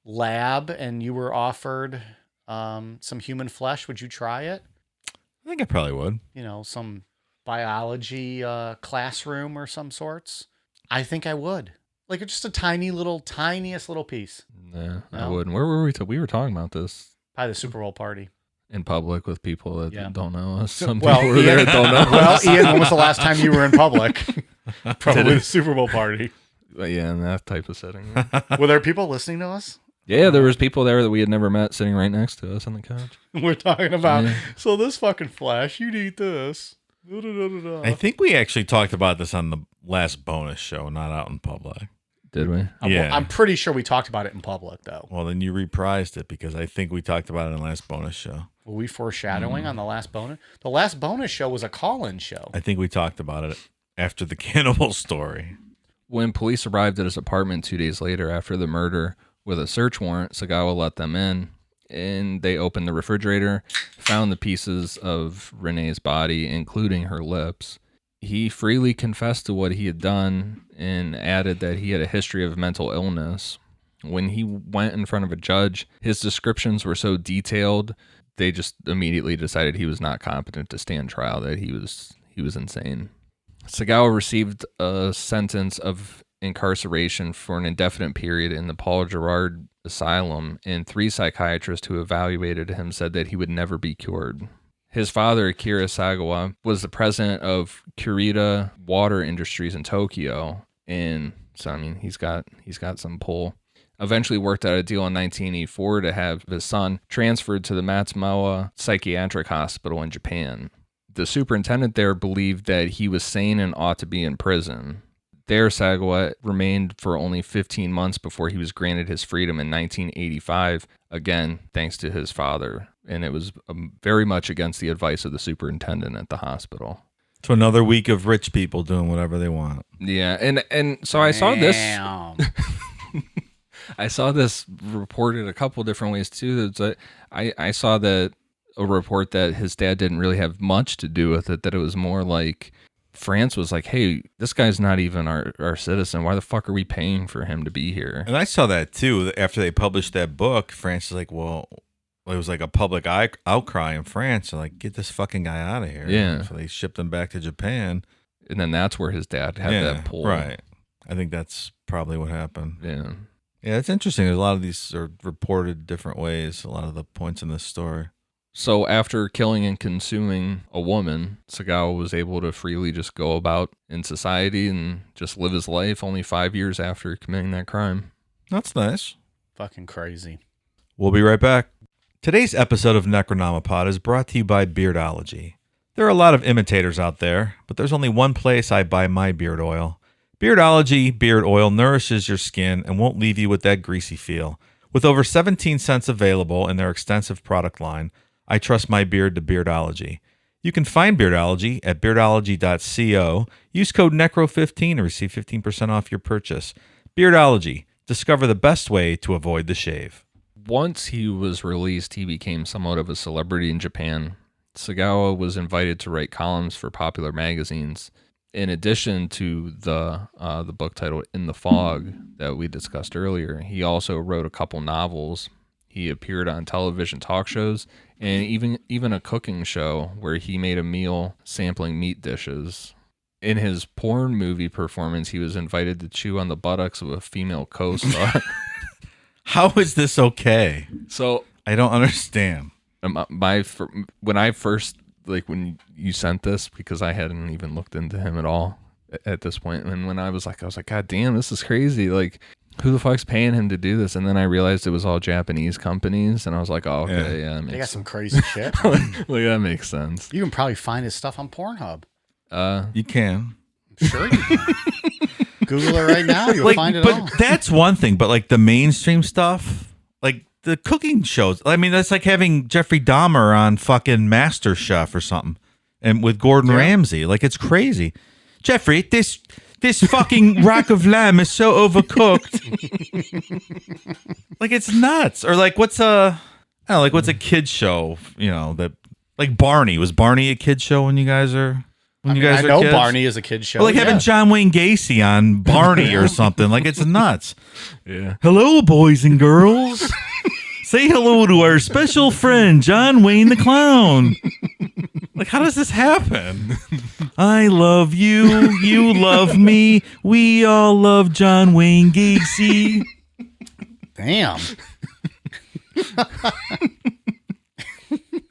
lab, and you were offered some human flesh, would you try it? I think I probably would. You know, some biology classroom or some sorts. I think I would. Like, just a tiniest little piece. Nah, I No? wouldn't. Where were we? We were talking about this Probably the Super Bowl party. in public with people that Yeah. don't know us. Some Well, people were there Ian- that don't know Well, us. Ian, when was the last time you were in public? Probably the Super Bowl party. But yeah, in that type of setting. Were there people listening to us? Yeah, there was people there that we had never met sitting right next to us on the couch. We're talking about, Yeah. so this fucking flash, you'd eat this. Da-da-da-da-da. I think we actually talked about this on the last bonus show, not out in public. Did we? Yeah. I'm pretty sure we talked about it in public, though. Well, then you reprised it because I think we talked about it in the last bonus show. Were we foreshadowing on the last bonus? The last bonus show was a call-in show. I think we talked about it after the cannibal story. When police arrived at his apartment 2 days later after the murder with a search warrant, Sagawa let them in, and they opened the refrigerator, found the pieces of Renee's body, including her lips. He freely confessed to what he had done and added that he had a history of mental illness. When he went in front of a judge, his descriptions were so detailed, they just immediately decided he was not competent to stand trial, that he was insane. Sagawa received a sentence of incarceration for an indefinite period in the Paul Gerard Asylum, and 3 psychiatrists who evaluated him said that he would never be cured. His father, Akira Sagawa, was the president of Kurita Water Industries in Tokyo, and so I mean he's got some pull. Eventually worked out a deal in 1984 to have his son transferred to the Matsumoa Psychiatric Hospital in Japan. the superintendent there believed that he was sane and ought to be in prison. There, Sagawa remained for only 15 months before he was granted his freedom in 1985, again, thanks to his father. And it was very much against the advice of the superintendent at the hospital. So another week of rich people doing whatever they want. Yeah, and so I saw this. Damn. I saw this reported a couple different ways too. I saw that a report that his dad didn't really have much to do with it, that it was more like France was like, hey, this guy's not even our citizen. Why the fuck are we paying for him to be here? And I saw that too. After they published that book, France is like, well, it was like a public outcry in France. They're like, get this fucking guy out of here. Yeah. So they shipped him back to Japan. And then that's where his dad had that pull. Right. I think that's probably what happened. Yeah. Yeah, it's interesting. There's a lot of these are reported different ways, a lot of the points in this story. So after killing and consuming a woman, Sagawa was able to freely just go about in society and just live his life only 5 years after committing that crime. That's nice. Fucking crazy. We'll be right back. Today's episode of Necronomipod is brought to you by Beardology. There are a lot of imitators out there, but there's only one place I buy my beard oil. Beardology beard oil nourishes your skin and won't leave you with that greasy feel. With over 17 cents available in their extensive product line, I trust my beard to Beardology. You can find Beardology at beardology.co. Use code NECRO15 to receive 15% off your purchase. Beardology. Discover the best way to avoid the shave. Once he was released, he became somewhat of a celebrity in Japan. Sagawa was invited to write columns for popular magazines. In addition to the book titled In the Fog that we discussed earlier, he also wrote a couple novels. He appeared on television talk shows and even a cooking show where he made a meal sampling meat dishes. In his porn movie performance, he was invited to chew on the buttocks of a female co-star. How is this okay? So I don't understand. When I first, like, when you sent this, because I hadn't even looked into him at all at this point, and when I was like, God damn, this is crazy. Like, who the fuck's paying him to do this? And then I realized it was all Japanese companies, and I was like, oh, okay, yeah, that They got makes some crazy shit. like that makes sense. You can probably find his stuff on Pornhub. You can. Sure you can. Google it right now. You'll find it all. But that's one thing. But like the mainstream stuff, like the cooking shows, I mean, that's like having Jeffrey Dahmer on fucking Master Chef or something, and with Gordon Ramsay. Like, it's crazy. Jeffrey, this fucking rack of lamb is so overcooked. Like, it's nuts. Or like, what's a kid show? You know, that, like Barney. Was Barney a kid show when you guys are? I know kids? Barney is a kid show. Or like having John Wayne Gacy on Barney or something. Like, it's nuts. Yeah. Hello, boys and girls. Say hello to our special friend, John Wayne the Clown. Like, how does this happen? I love you. You love me. We all love John Wayne Gacy. Damn.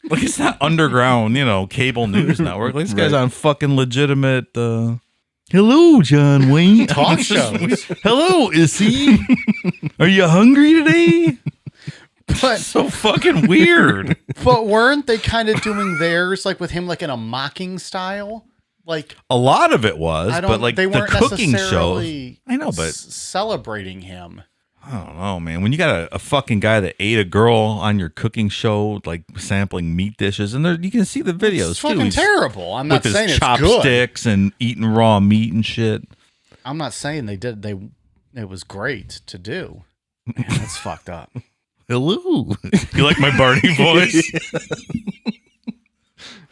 Like, it's not underground, cable news network. Like, this guy's on fucking legitimate. Hello, John Wayne. Talk shows. Hello, Issei. Are you hungry today? But So fucking weird. but weren't they kind of doing theirs like with him like in a mocking style? Like, A lot of it was, I don't. but like they the weren't cooking shows. necessarily I know, but celebrating him. I don't know, man. When you got a fucking guy that ate a girl on your cooking show, like sampling meat dishes, and you can see the videos It's too. fucking He's terrible. I'm not with saying his it's good. chopsticks and eating raw meat and shit. I'm not saying they did. It was great to do. Man, that's fucked up. Hello. You like my Barney voice?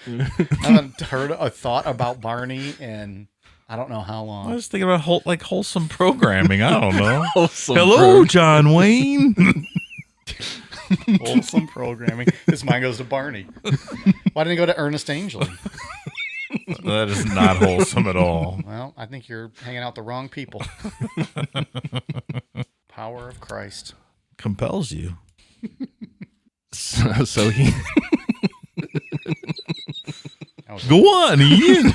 I haven't heard a thought about Barney in I don't know how I long. was thinking about wholesome programming. I don't know. Wholesome Hello, John Wayne. Wholesome programming. His mind goes to Barney. Why didn't he go to Ernest Angley? That is not wholesome at all. Well, I think you're hanging out the wrong people. Power of Christ. Compels you. So he Go on, Ian.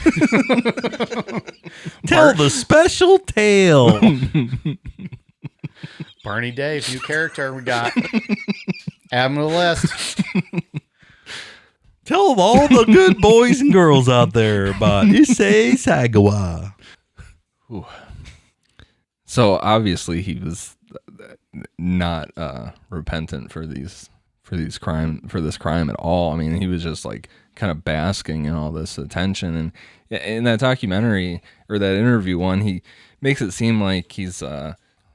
Tell the special tale. Barney Dave, new character we got. Add him to the list. Tell all the good boys and girls out there about Issei Sagawa. Ooh. So obviously he was not repentant for this crime at all. I mean, he was just like kind of basking in all this attention. And in that documentary or that interview one, he makes it seem like he's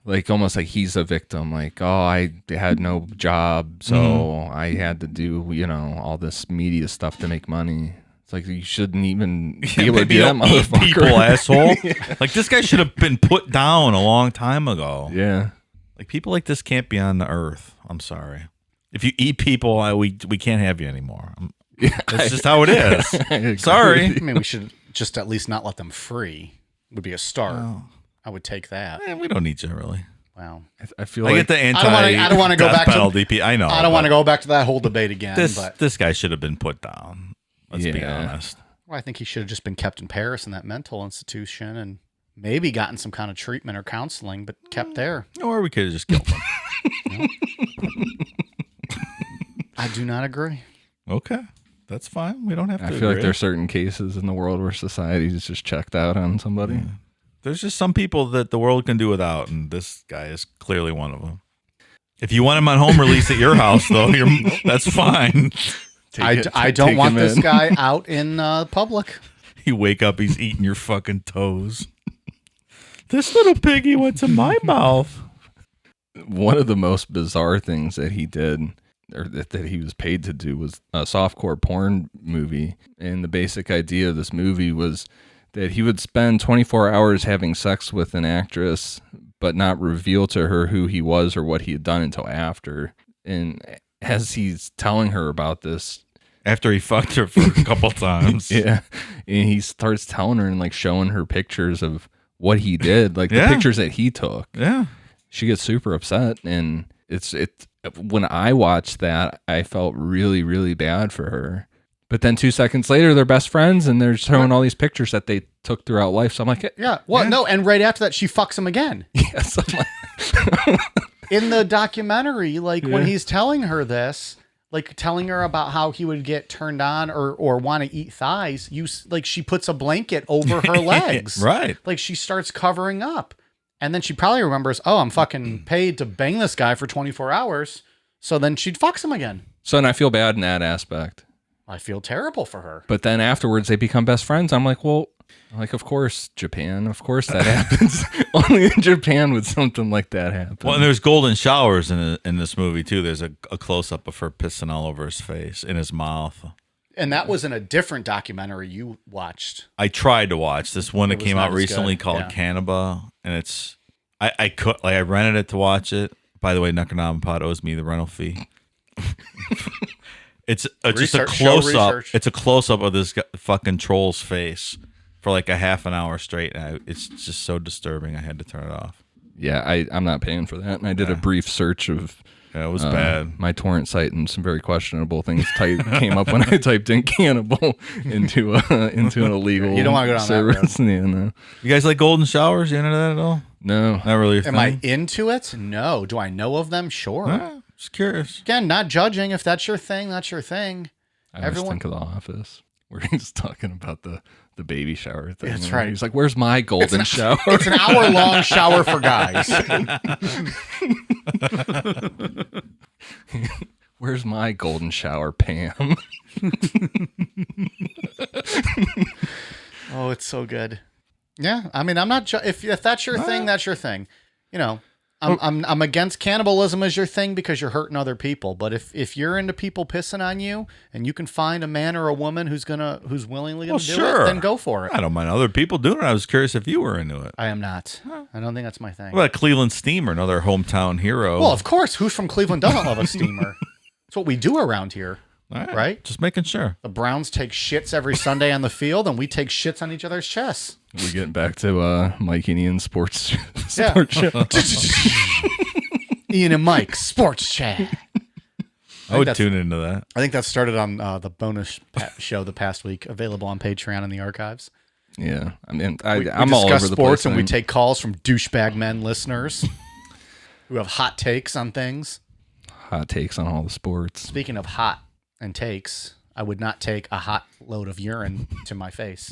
like almost like he's a victim. Like, oh, I had no job, so I had to do all this media stuff to make money. It's like you shouldn't even be able to do that, motherfucker. People, asshole. Like this guy should have been put down a long time ago. Yeah. Like people like this can't be on the earth. I'm sorry. If you eat people, we can't have you anymore. That's just how it is. Sorry. I mean, we should just at least not let them free. Would be a start. Well, I would take that. we don't need you really. Wow. I feel I like get the anti. I don't want to go back penalty. I know. I don't want to go back to that whole debate again. But This guy should have been put down. Let's be honest. I think he should have just been kept in Paris in that mental institution and maybe gotten some kind of treatment or counseling, but kept there. Or we could have just killed him. I do not agree. Okay. That's fine. We don't have to I feel agree. like there's certain cases in the world where society's just checked out on somebody. There's just some people that the world can do without, and this guy is clearly one of them. If you want him on home release at your house, though, that's fine. I don't want this guy out in public. You wake up, he's eating your fucking toes. This little piggy went to my mouth. One of the most bizarre things that he did, or that he was paid to do, was a softcore porn movie. And the basic idea of this movie was that he would spend 24 hours having sex with an actress, but not reveal to her who he was or what he had done until after. And as he's telling her about this, After he fucked her for a couple times. yeah, and he starts telling her and like showing her pictures of what he did, like the pictures that he took. Yeah. She gets super upset, and when I watched that, I felt really, really bad for her. But then 2 seconds later, they're best friends, and they're showing all these pictures that they took throughout life. So I'm like, Yeah. Well, no, and right after that, she fucks him again. yes, I'm like, In the documentary, like when he's telling her this, like telling her about how he would get turned on or want to eat thighs, she puts a blanket over her legs. Right. Like she starts covering up. And then she probably remembers, oh, I'm fucking paid to bang this guy for 24 hours. So then she fucks him again. so and I feel bad in that aspect. I feel terrible for her. But then afterwards, they become best friends. I'm like, well, of course, Japan. Of course that happens. Only in Japan would something like that happen. Well, and there's golden showers in this movie, too. There's a close-up of her pissing all over his face, in his mouth. And that was in a different documentary you watched. I tried to watch this one that was came not out as recently good, called yeah. Cannibal, and it's I rented it to watch it. By the way, Nukanam owes me the rental fee. It's just a Research, show close up. research. It's a close up of this fucking troll's face for like a half an hour straight. And it's just so disturbing. I had to turn it off. Yeah, I'm not paying for that. And I did a brief search of Yeah, it was bad. my torrent site, and some very questionable things came up when I typed in cannibal into an illegal You don't wanna go down that service. Yeah, no. You guys like golden showers? You into that at all? No. Not really. A Am I thing? into it? No. Do I know of them? Sure. Just curious. Again, not judging. If that's your thing, that's your thing. I always Everyone- think of The Office, where he's talking about the baby shower thing. That's and right. He's like, "Where's my golden shower?" It's an hour-long shower for guys. Where's my golden shower, Pam? Oh, it's so good. Yeah, I mean, I'm not. If that's your thing, that's your thing. You know, I'm against cannibalism as your thing because you're hurting other people. But if you're into people pissing on you and you can find a man or a woman who's willingly gonna do sure. it, then go for it. I don't mind other people doing it. I was curious if you were into it. I am not. I don't think that's my thing. What about Cleveland Steamer, another hometown hero? Well, of course, who's from Cleveland doesn't love a steamer? It's what we do around here. All right? Just making sure. The Browns take shits every Sunday on the field, and we take shits on each other's chests. We're getting back to Mike and Ian sports Yeah. show. Ian and Mike, sports chat. I would that's- tune into that. I think that started on the bonus show the past week, available on Patreon in the archives. Yeah, I mean, We I'm all discuss over the sports, place. and we take calls from douchebag men listeners who have hot takes on things. hot takes on all the sports. Speaking of hot and takes, I would not take a hot load of urine to my face.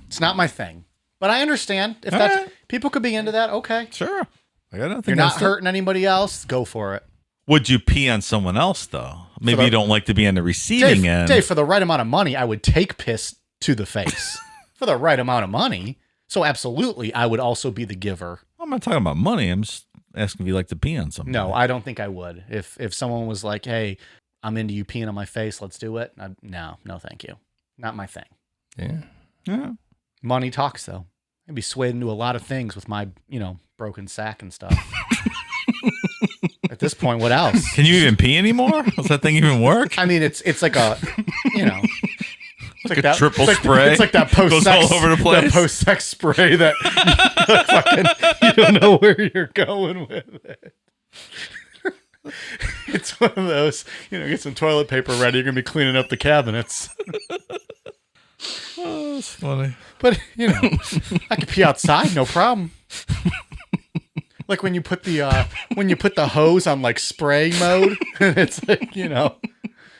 It's not my thing. But I understand if that's people could be into that. Okay. Sure. I got nothing. You're not against it. hurting anybody else. Go for it. Would you pee on someone else though? Maybe you don't like to be on the receiving end. Dave, for the right amount of money, I would take piss to the face. For the right amount of money. So absolutely, I would also be the giver. I'm not talking about money. I'm just asking if you like to pee on something. No, I don't think I would. If someone was like, "Hey, I'm into you peeing on my face. Let's do it." No, thank you. Not my thing. Yeah. Money talks, though. I'd be swayed into a lot of things with my, broken sack and stuff. At this point, what else? Can you even pee anymore? Does that thing even work? I mean, it's like a, it's like a triple spray. It's like that post-sex, goes all over the place. That post-sex spray that you don't know where you're going with it. It's one of those, get some toilet paper ready. You're going to be cleaning up the cabinets. Oh, that's funny. But, I could pee outside, no problem. Like when you put the hose on like spray mode, it's like,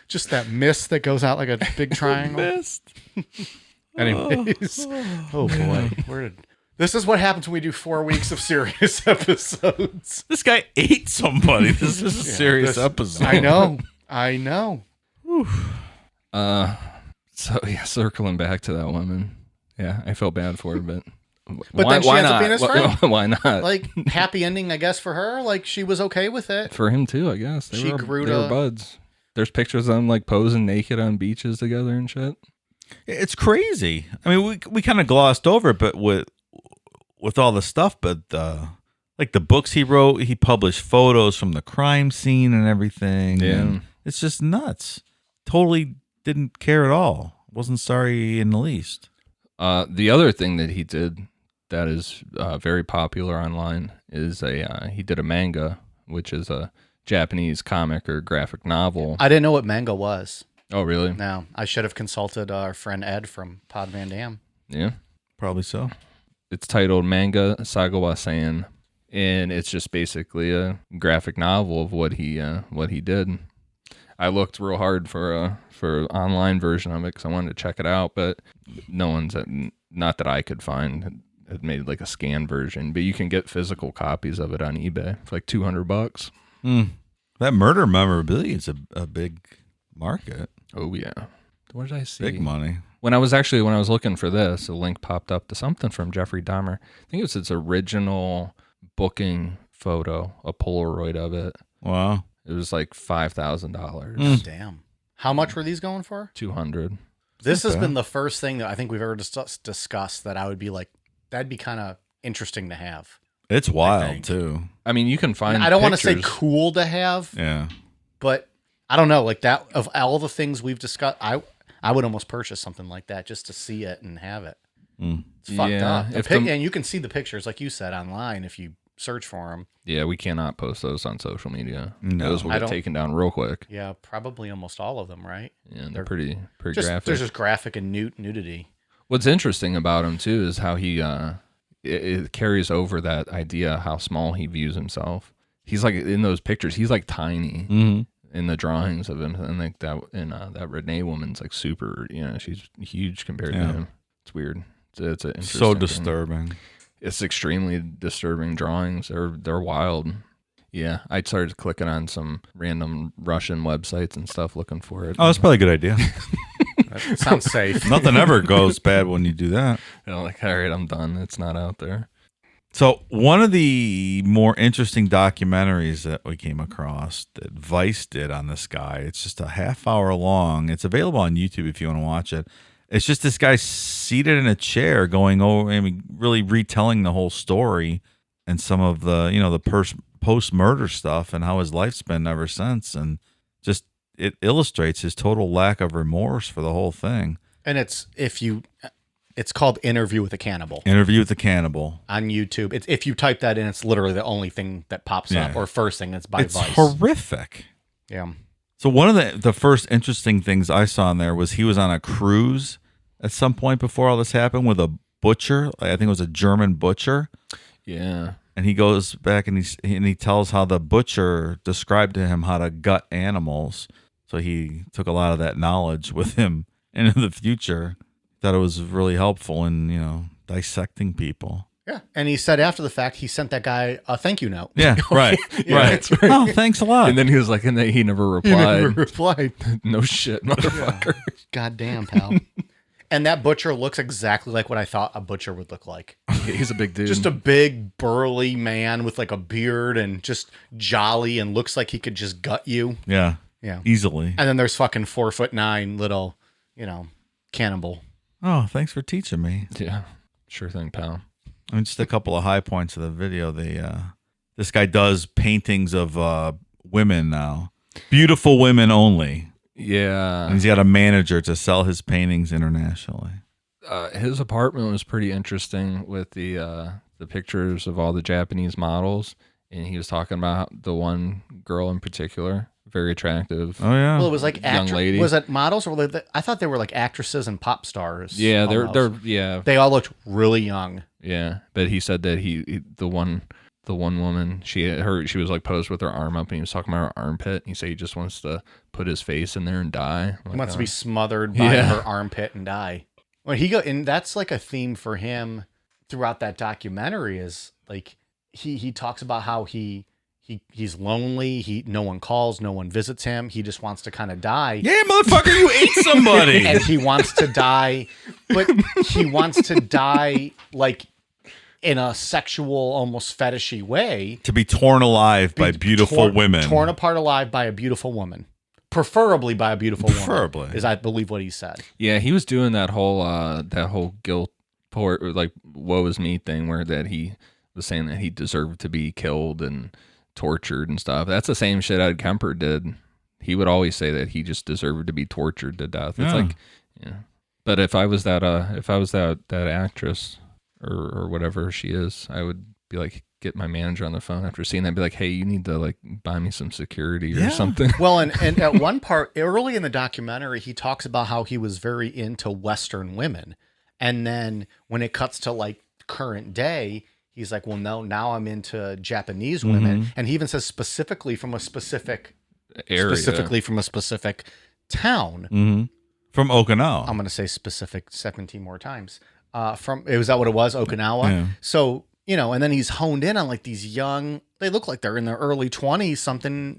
just that mist that goes out like a big triangle. Mist. Anyways. Oh boy. This is what happens when we do 4 weeks of serious episodes. This guy ate somebody. This is a serious episode. I know. So yeah, circling back to that woman. Yeah, I felt bad for her, but then she ends up being his friend. Why not? Like happy ending, I guess, for her. Like she was okay with it. For him too, I guess. They were to buds. There's pictures of them like posing naked on beaches together and shit. It's crazy. I mean, we kind of glossed over it, but with all the stuff, but like the books he wrote, he published photos from the crime scene and everything. Yeah, and it's just nuts. Totally didn't care at all. Wasn't sorry in the least. The other thing that he did that is very popular online is he did a manga, which is a Japanese comic or graphic novel. I didn't know what manga was. Oh, really? No, I should have consulted our friend Ed from Pod Van Dam. Yeah, probably so. It's titled Manga Sagawa-san, and it's just basically a graphic novel of what he did. I looked real hard for online version of it because I wanted to check it out, but no one's not that I could find had made like a scan version. But you can get physical copies of it on eBay for like $200. That murder memorabilia is a big market. Oh yeah, what did I see? Big money. When I was looking for this, a link popped up to something from Jeffrey Dahmer. I think it was its original booking photo, a Polaroid of it. Wow. It was like $5,000. Damn. How much were these going for? $200. This has been the first thing that I think we've ever discussed that I would be like, that'd be kind of interesting to have. It's wild too. I mean, you can find. I don't want to say cool to have. Yeah. But I don't know, like that of all the things we've discussed, I would almost purchase something like that just to see it and have it. It's fucked up. And you can see the pictures, like you said, online if you search for them. Yeah, we cannot post those on social media. No. Those will get taken down real quick. Yeah, probably almost all of them, right? Yeah, they're pretty just, graphic. There's just graphic and nudity. What's interesting about him too is how he it carries over that idea how small he views himself. He's like in those pictures, he's like tiny in the drawings of him, and like that that Renee woman's like super. She's huge compared to him. It's weird. It's an interesting So thing. disturbing. It's extremely disturbing drawings. They're wild. Yeah, I started clicking on some random Russian websites and stuff looking for it. Oh, that's probably a good idea. That sounds safe. Nothing ever goes bad when you do that. Like, all right, I'm done. It's not out there. So one of the more interesting documentaries that we came across that Vice did on this guy, it's just a half hour long. It's available on YouTube if you want to watch it. It's just this guy seated in a chair going over, really retelling the whole story and some of the, the post-murder stuff and how his life's been ever since. And just, it illustrates his total lack of remorse for the whole thing. And it's called Interview with a Cannibal. Interview with the Cannibal. On YouTube. If you type that in, it's literally the only thing that pops up, or first thing that's by It's Vice. horrific. Yeah. So one of the first interesting things I saw in there was he was on a cruise at some point before all this happened with a butcher. I think it was a German butcher. Yeah. And he goes back and he tells how the butcher described to him how to gut animals. So he took a lot of that knowledge with him into the future. Thought it was really helpful in, dissecting people. Yeah. And he said after the fact, he sent that guy a thank you note. Yeah, right. Yeah, right. Oh, thanks a lot. And then he was like, and then he never He never replied. replied. No shit, motherfucker. God damn, pal. And that butcher looks exactly like what I thought a butcher would look like. He's a big dude. Just a big, burly man with like a beard and just jolly and looks like he could just gut you. Yeah. Yeah. Easily. And then there's fucking 4'9" little, cannibal. Oh, thanks for teaching me. Yeah, sure thing, pal. I mean, just a couple of high points of the video. This guy does paintings of women now. Beautiful women only. Yeah. And he's got a manager to sell his paintings internationally. His apartment was pretty interesting with the pictures of all the Japanese models, and he was talking about the one girl in particular, very attractive. Oh yeah. Well, it was like Young lady. Was it models or were they, I thought they were like actresses and pop stars. Yeah, they're almost. yeah, They all looked really young. yeah. But he said that the one woman, she was like posed with her arm up, and he was talking about her armpit. He said he just wants to put his face in there and die. He wants to be smothered by Yeah. her armpit and die. When and that's like a theme for him throughout that documentary is like he talks about how he's lonely. No one calls, no one visits him. He just wants to kind of die. Yeah, motherfucker, you ate somebody. And he wants to die, but he wants to die like in a sexual, almost fetishy way. To be torn alive by beautiful women. Torn apart alive by a beautiful woman. Preferably by a beautiful woman. Preferably. Is I believe what he said. Yeah, he was doing that whole guilt port, like woe is me thing, where that he was saying that he deserved to be killed and tortured and stuff. That's the same shit Ed Kemper did. He would always say that he just deserved to be tortured to death. It's like, yeah. But if I was that actress or whatever she is, I would be like, get my manager on the phone after seeing that, be like, hey, you need to like buy me some security or something. Well, and at one part early in the documentary, he talks about how he was very into Western women. And then when it cuts to like current day, he's like, well, no, now I'm into Japanese women. And he even says specifically from a specific Area. specifically from a specific town. Mm-hmm. From Okinawa. I'm going to say specific 17 more times. Was that what it was? Okinawa. Yeah. So, and then he's honed in on like these young, they look like they're in their early 20s, something,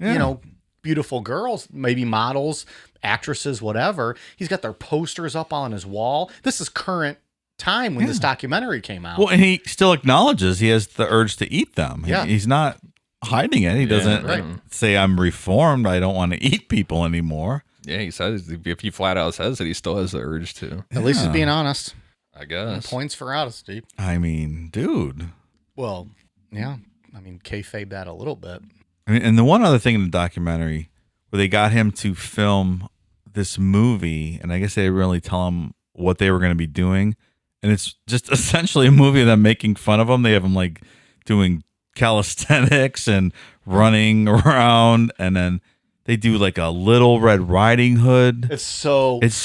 beautiful girls, maybe models, actresses, whatever. He's got their posters up on his wall. This is current time when this documentary came out. Well, and he still acknowledges he has the urge to eat them. Yeah. He's not hiding it. He doesn't say, I'm reformed. I don't want to eat people anymore. Yeah, he says, if he flat out says that, he still has the urge to. At least he's being honest. I guess. Points for honesty. I mean, dude. Well, yeah. I mean, kayfabe that a little bit. I mean, and the one other thing in the documentary where they got him to film this movie, and I guess they didn't really tell him what they were going to be doing. And it's just essentially a movie of them making fun of him. They have him like doing calisthenics and running around, and then they do like a Little Red Riding Hood. It's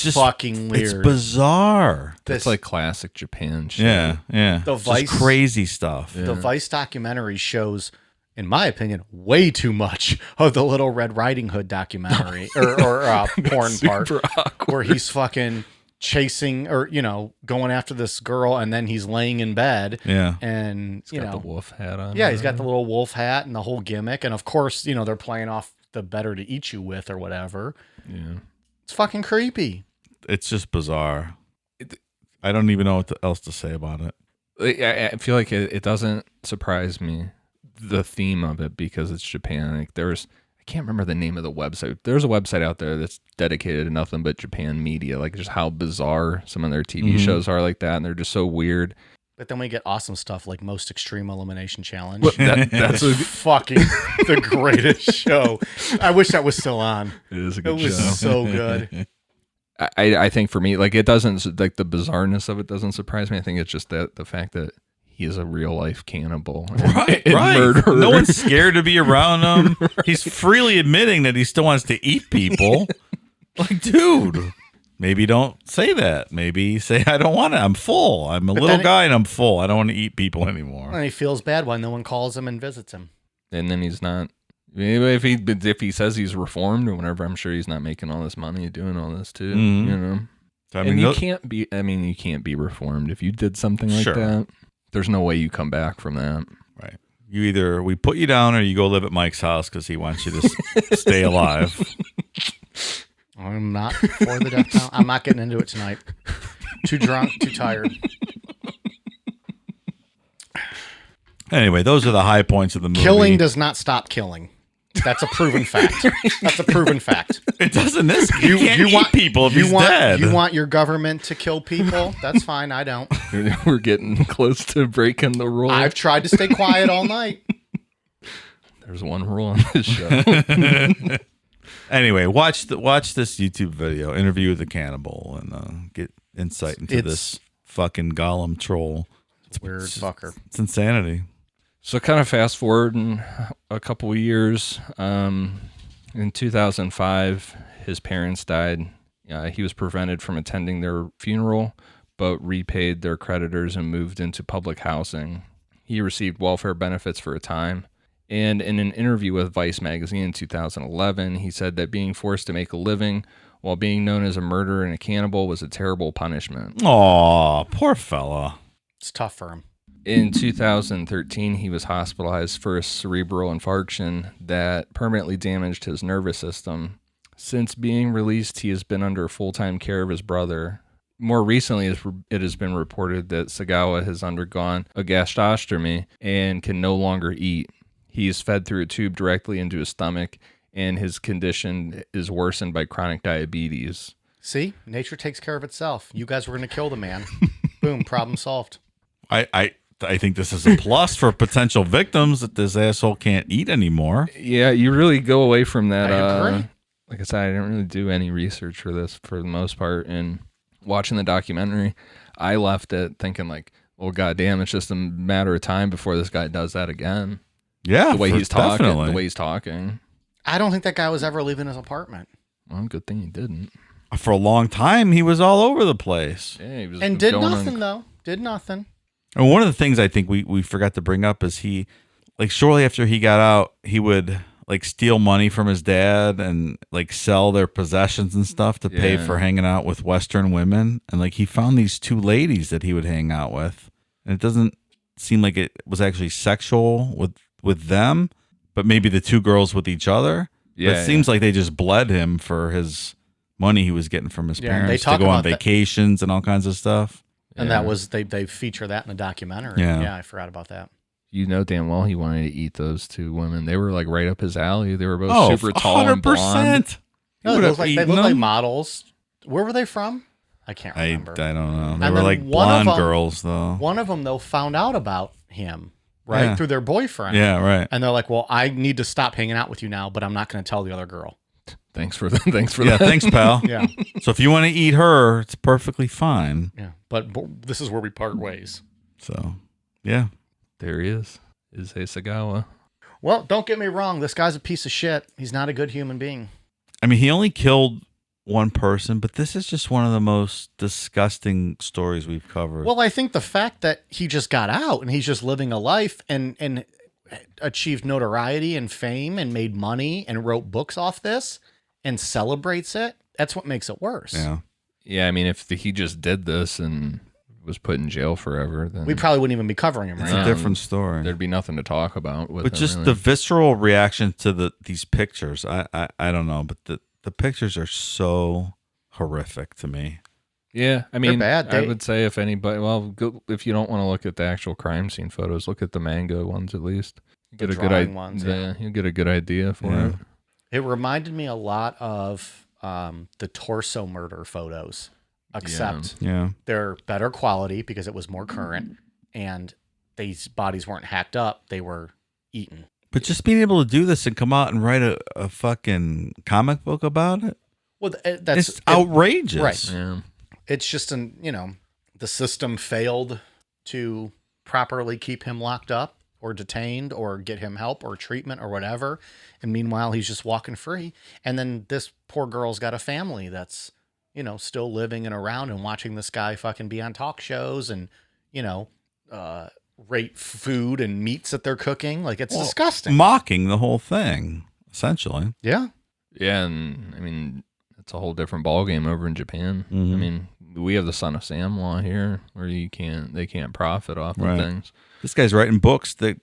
just fucking weird. It's bizarre. It's like classic Japan shit. Yeah. The It's Vice- just crazy stuff. The Vice documentary shows, in my opinion, way too much of the Little Red Riding Hood documentary or porn part where he's fucking chasing or going after this girl, and then he's laying in bed. Yeah. And He's got the wolf hat on. Yeah, he's got the little wolf hat and the whole gimmick, and of course, they're playing off the better to eat you with or whatever. Yeah. It's fucking creepy. It's just bizarre. I don't even know what else to say about it. I feel like it doesn't surprise me, the theme of it, because it's Japan. Like I can't remember the name of the website. There's a website out there that's dedicated to nothing but Japan media, like just how bizarre some of their TV shows are like that, and they're just so weird. But then we get awesome stuff like Most Extreme Elimination Challenge. That's fucking the greatest show. I wish that was still on. It is a It good show. was so good. I think for me, like, it doesn't, like, the bizarreness of it doesn't surprise me. I think it's just that the fact that he is a real life cannibal Right. and murderer. No one's scared to be around him. Right. He's freely admitting that he still wants to eat people. Like, dude, maybe don't say that. Maybe say, I don't want it. I'm full. I'm a little guy and I'm full. I don't want to eat people anymore. And he feels bad when no one calls him and visits him. And then he's not. If he says he's reformed or whatever, I'm sure he's not making all this money doing all this too. Mhm. You know. So, And you can't be. I mean, you can't be reformed if you did something like Sure. that. There's no way you come back from that. right. You either we put you down or you go live at Mike's house because he wants you to stay alive. I'm not for the death penalty. I'm not getting into it tonight. Too drunk, too tired. Anyway, those are the high points of the movie. Killing does not stop killing. That's a proven fact. That's a proven fact. It doesn't. This you can't eat people if he's dead. You want your government to kill people? That's fine. I don't. We're getting close to breaking the rule. I've tried to stay quiet all night. There's one rule on this show. Anyway, watch this YouTube video, interview with the cannibal, and get insight into this fucking golem troll. It's weird fucker. It's insanity. So kind of fast forward in a couple of years. In 2005, his parents died. He was prevented from attending their funeral, but repaid their creditors and moved into public housing. He received welfare benefits for a time. And in an interview with Vice magazine in 2011, he said that being forced to make a living while being known as a murderer and a cannibal was a terrible punishment. Aw, poor fella. It's tough for him. In 2013, he was hospitalized for a cerebral infarction that permanently damaged his nervous system. Since being released, he has been under full-time care of his brother. More recently, it has been reported that Sagawa has undergone a gastrostomy and can no longer eat. He is fed through a tube directly into his stomach, and his condition is worsened by chronic diabetes. See? Nature takes care of itself. You guys were going to kill the man. Boom, problem solved. I think this is a plus for potential victims that this asshole can't eat anymore. Yeah, you really go away from that. I agree. Like I said, I didn't really do any research for this for the most part. And watching the documentary, I left it thinking like, well, goddamn, it's just a matter of time before this guy does that again. Yeah, The way he's talking. definitely. The way he's talking. I don't think that guy was ever leaving his apartment. Well, good thing he didn't. For a long time, he was all over the place. Yeah, he was And did going nothing, on, though. Did nothing. And one of the things I think we forgot to bring up is he, like, shortly after he got out, he would like steal money from his dad and like sell their possessions and stuff to pay Yeah. for hanging out with Western women. And like he found these two ladies that he would hang out with, and it doesn't seem like it was actually sexual with them, but maybe the two girls with each other. Yeah, But it seems like they just bled him for his money he was getting from his Yeah, and they parents to talk go on about that. vacations and all kinds of stuff. And Yeah. that was, they feature that in the documentary. Yeah. Yeah, I forgot about that. You know damn well he wanted to eat those two women. They were like right up his alley. They were both Oh, super tall and blonde. No, would they have look eaten like them? models. Where were they from? I can't I remember. don't know. They And were then like one of blonde them- girls, though. One of them, though, found out about him, right? Yeah. Through their boyfriend. Yeah, right. And they're like, well, I need to stop hanging out with you now, but I'm not going to tell the other girl. Thanks for that. Thanks for Yeah, that. thanks, pal. Yeah. So if you want to eat her, it's perfectly fine. Yeah. But this is where we part ways. So, yeah. There he is. Issei Sagawa. Well, don't get me wrong. This guy's a piece of shit. He's not a good human being. I mean, he only killed one person, but this is just one of the most disgusting stories we've covered. Well, I think the fact that he just got out and he's just living a life and achieved notoriety and fame and made money and wrote books off this and celebrates it, that's what makes it worse. yeah. Yeah, I mean, if he just did this and was put in jail forever, then We probably wouldn't even be covering him right It's now. a different story. there'd be nothing to talk about with But him, just really. the visceral reaction to these pictures, I don't know, but the pictures are so horrific to me. Yeah, I mean, bad. I They- would say if anybody, well, if you don't want to look at the actual crime scene photos, look at the manga ones at least. Get a good drawing idea. ones, Yeah, you'll get a good idea for Yeah. it. It reminded me a lot of the torso murder photos, except Yeah. they're better quality because it was more current and these bodies weren't hacked up. They were eaten. But just being able to do this and come out and write a fucking comic book about it, Well, that's it's outrageous. right. Yeah. It's just the system failed to properly keep him locked up or detained or get him help or treatment or whatever. And meanwhile, he's just walking free. And then this poor girl's got a family that's still living and around and watching this guy fucking be on talk shows and, rate food and meats that they're cooking. Like, it's disgusting. Mocking the whole thing, essentially. Yeah. Yeah, and I mean, it's a whole different ballgame over in Japan. Mhm. I mean, we have the Son of Sam law here, where they can't profit off Right. of things. This guy's writing books that,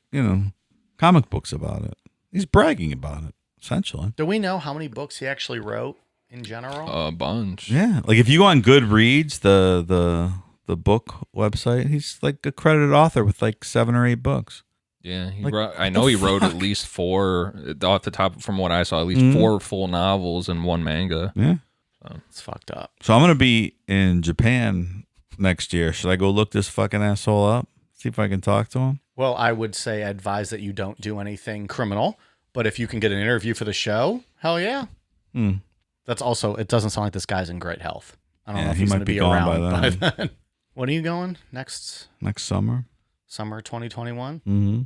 comic books about it. He's bragging about it, essentially. Do we know how many books he actually wrote in general? A bunch. Yeah. Like if you go on Goodreads, the book website, he's like a credited author with like 7 or 8 books. Yeah, Like, I know he wrote at least 4, off the top, from what I saw, at least 4 full novels and 1 manga. Yeah. It's fucked up. So I'm going to be in Japan next year. Should I go look this fucking asshole up? See if I can talk to him? Well, I would say advise that you don't do anything criminal, but if you can get an interview for the show, hell yeah. That's also, it doesn't sound like this guy's in great health. I don't know if he he's might going to be be gone around by by then. When are you going? Next summer. summer 2021? Mm-hmm.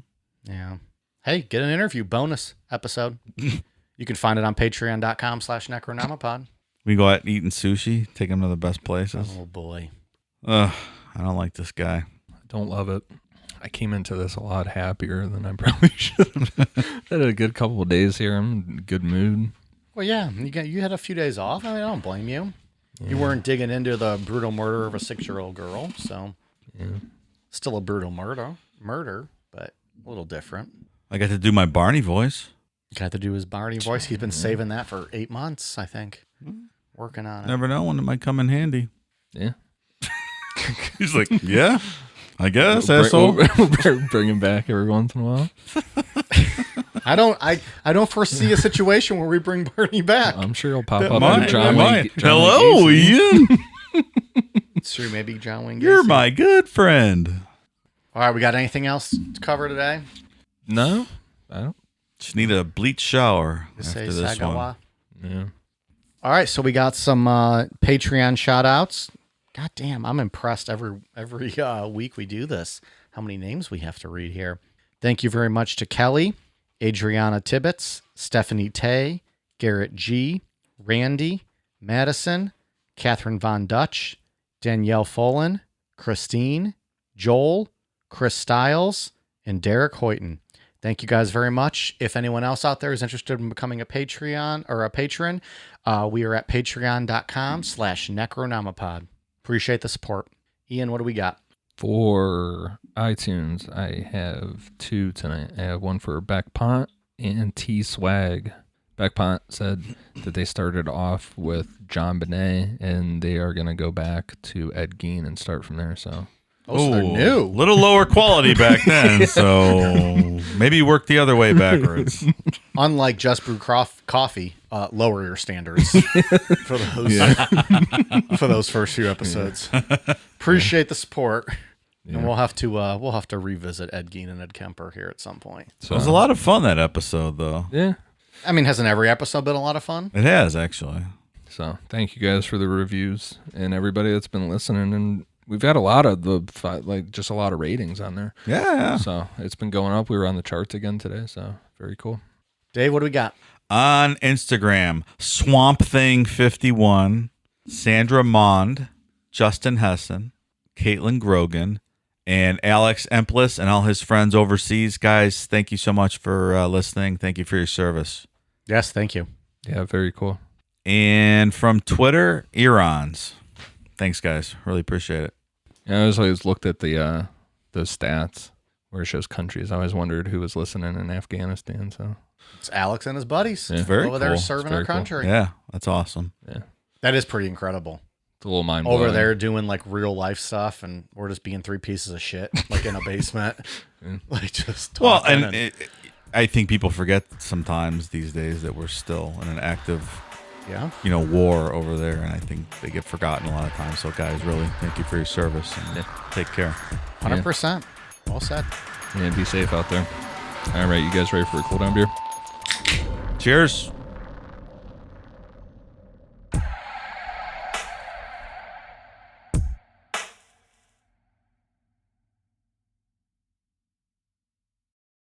Yeah. Hey, get an interview bonus episode. You can find it on patreon.com/necronomipod. We go out eating sushi, take him to the best places. Oh boy. Ugh, I don't like this guy. I don't love it. I came into this a lot happier than I probably should have. Had a good couple of days here. I'm in a good mood. Well, yeah, you had a few days off. I mean, I don't blame you. Yeah. You weren't digging into the brutal murder of a 6-year-old girl, so still a brutal murder, but a little different. I got to do my Barney voice. Got to do his Barney voice. He's been saving that for 8 months, I think. Working on it. Never know when it might come in handy. Yeah. He's like, yeah, I guess, asshole. We'll bring him back every once in a while. I don't foresee a situation where we bring Barney back. I'm sure he'll pop up Might, in John might. Wayne. Hello, Ian. It's true, maybe John Wayne Gacy. You're my good friend. All right, we got anything else to cover today? No, I don't. Just need a bleach shower Issei after this Sagawa. one. Yeah. All right, so we got some Patreon shout-outs. God damn, I'm impressed every week we do this. How many names we have to read here. Thank you very much to Kelly, Adriana Tibbetts, Stephanie Tay, Garrett G, Randy, Madison, Catherine Von Dutch, Danielle Follin, Christine, Joel, Chris Stiles, and Derek Hoyton. Thank you guys very much. If anyone else out there is interested in becoming a Patreon or a patron, we are at patreon.com/necronomipod. Appreciate the support. Ian, what do we got? For iTunes, I have 2 tonight. I have one for Backpont and T-Swag. Backpont said that they started off with John Bonet, and they are going to go back to Ed Gein and start from there. So So they're new. Little lower quality back then, so maybe work the other way backwards. Unlike Just Brew Coffee, lower your standards for those first few episodes. Appreciate the support, and we'll have to revisit Ed Gein and Ed Kemper here at some point. So it was a lot of fun, that episode, though. yeah. I mean, hasn't every episode been a lot of fun? It has, actually. So thank you guys for the reviews and everybody that's been listening. And we've had a lot of just a lot of ratings on there. Yeah. So it's been going up. We were on the charts again today. So very cool. Dave, what do we got? On Instagram, Swamp Thing 51, Sandra Mond, Justin Hessen, Caitlin Grogan, and Alex Emplis and all his friends overseas. Guys, thank you so much for listening. Thank you for your service. Yes, thank you. Yeah, very cool. And from Twitter, Erons. Thanks, guys. Really appreciate it. Yeah, I always looked at the stats where it shows countries. I always wondered who was listening in Afghanistan. So It's Alex and his buddies very over there cool. serving It's our very cool. country. Yeah, that's awesome. yeah, That is pretty incredible. it's a little mind blowing. Over there doing like real life stuff, and we're just being 3 pieces of shit, like in a basement, like just Well, talking and I think people forget sometimes these days that we're still in an active, yeah. war over there, and I think they get forgotten a lot of times. So, guys, really thank you for your service, and take care. 100%. Well said. Yeah, be safe out there. All right, you guys ready for a cool down beer? Cheers.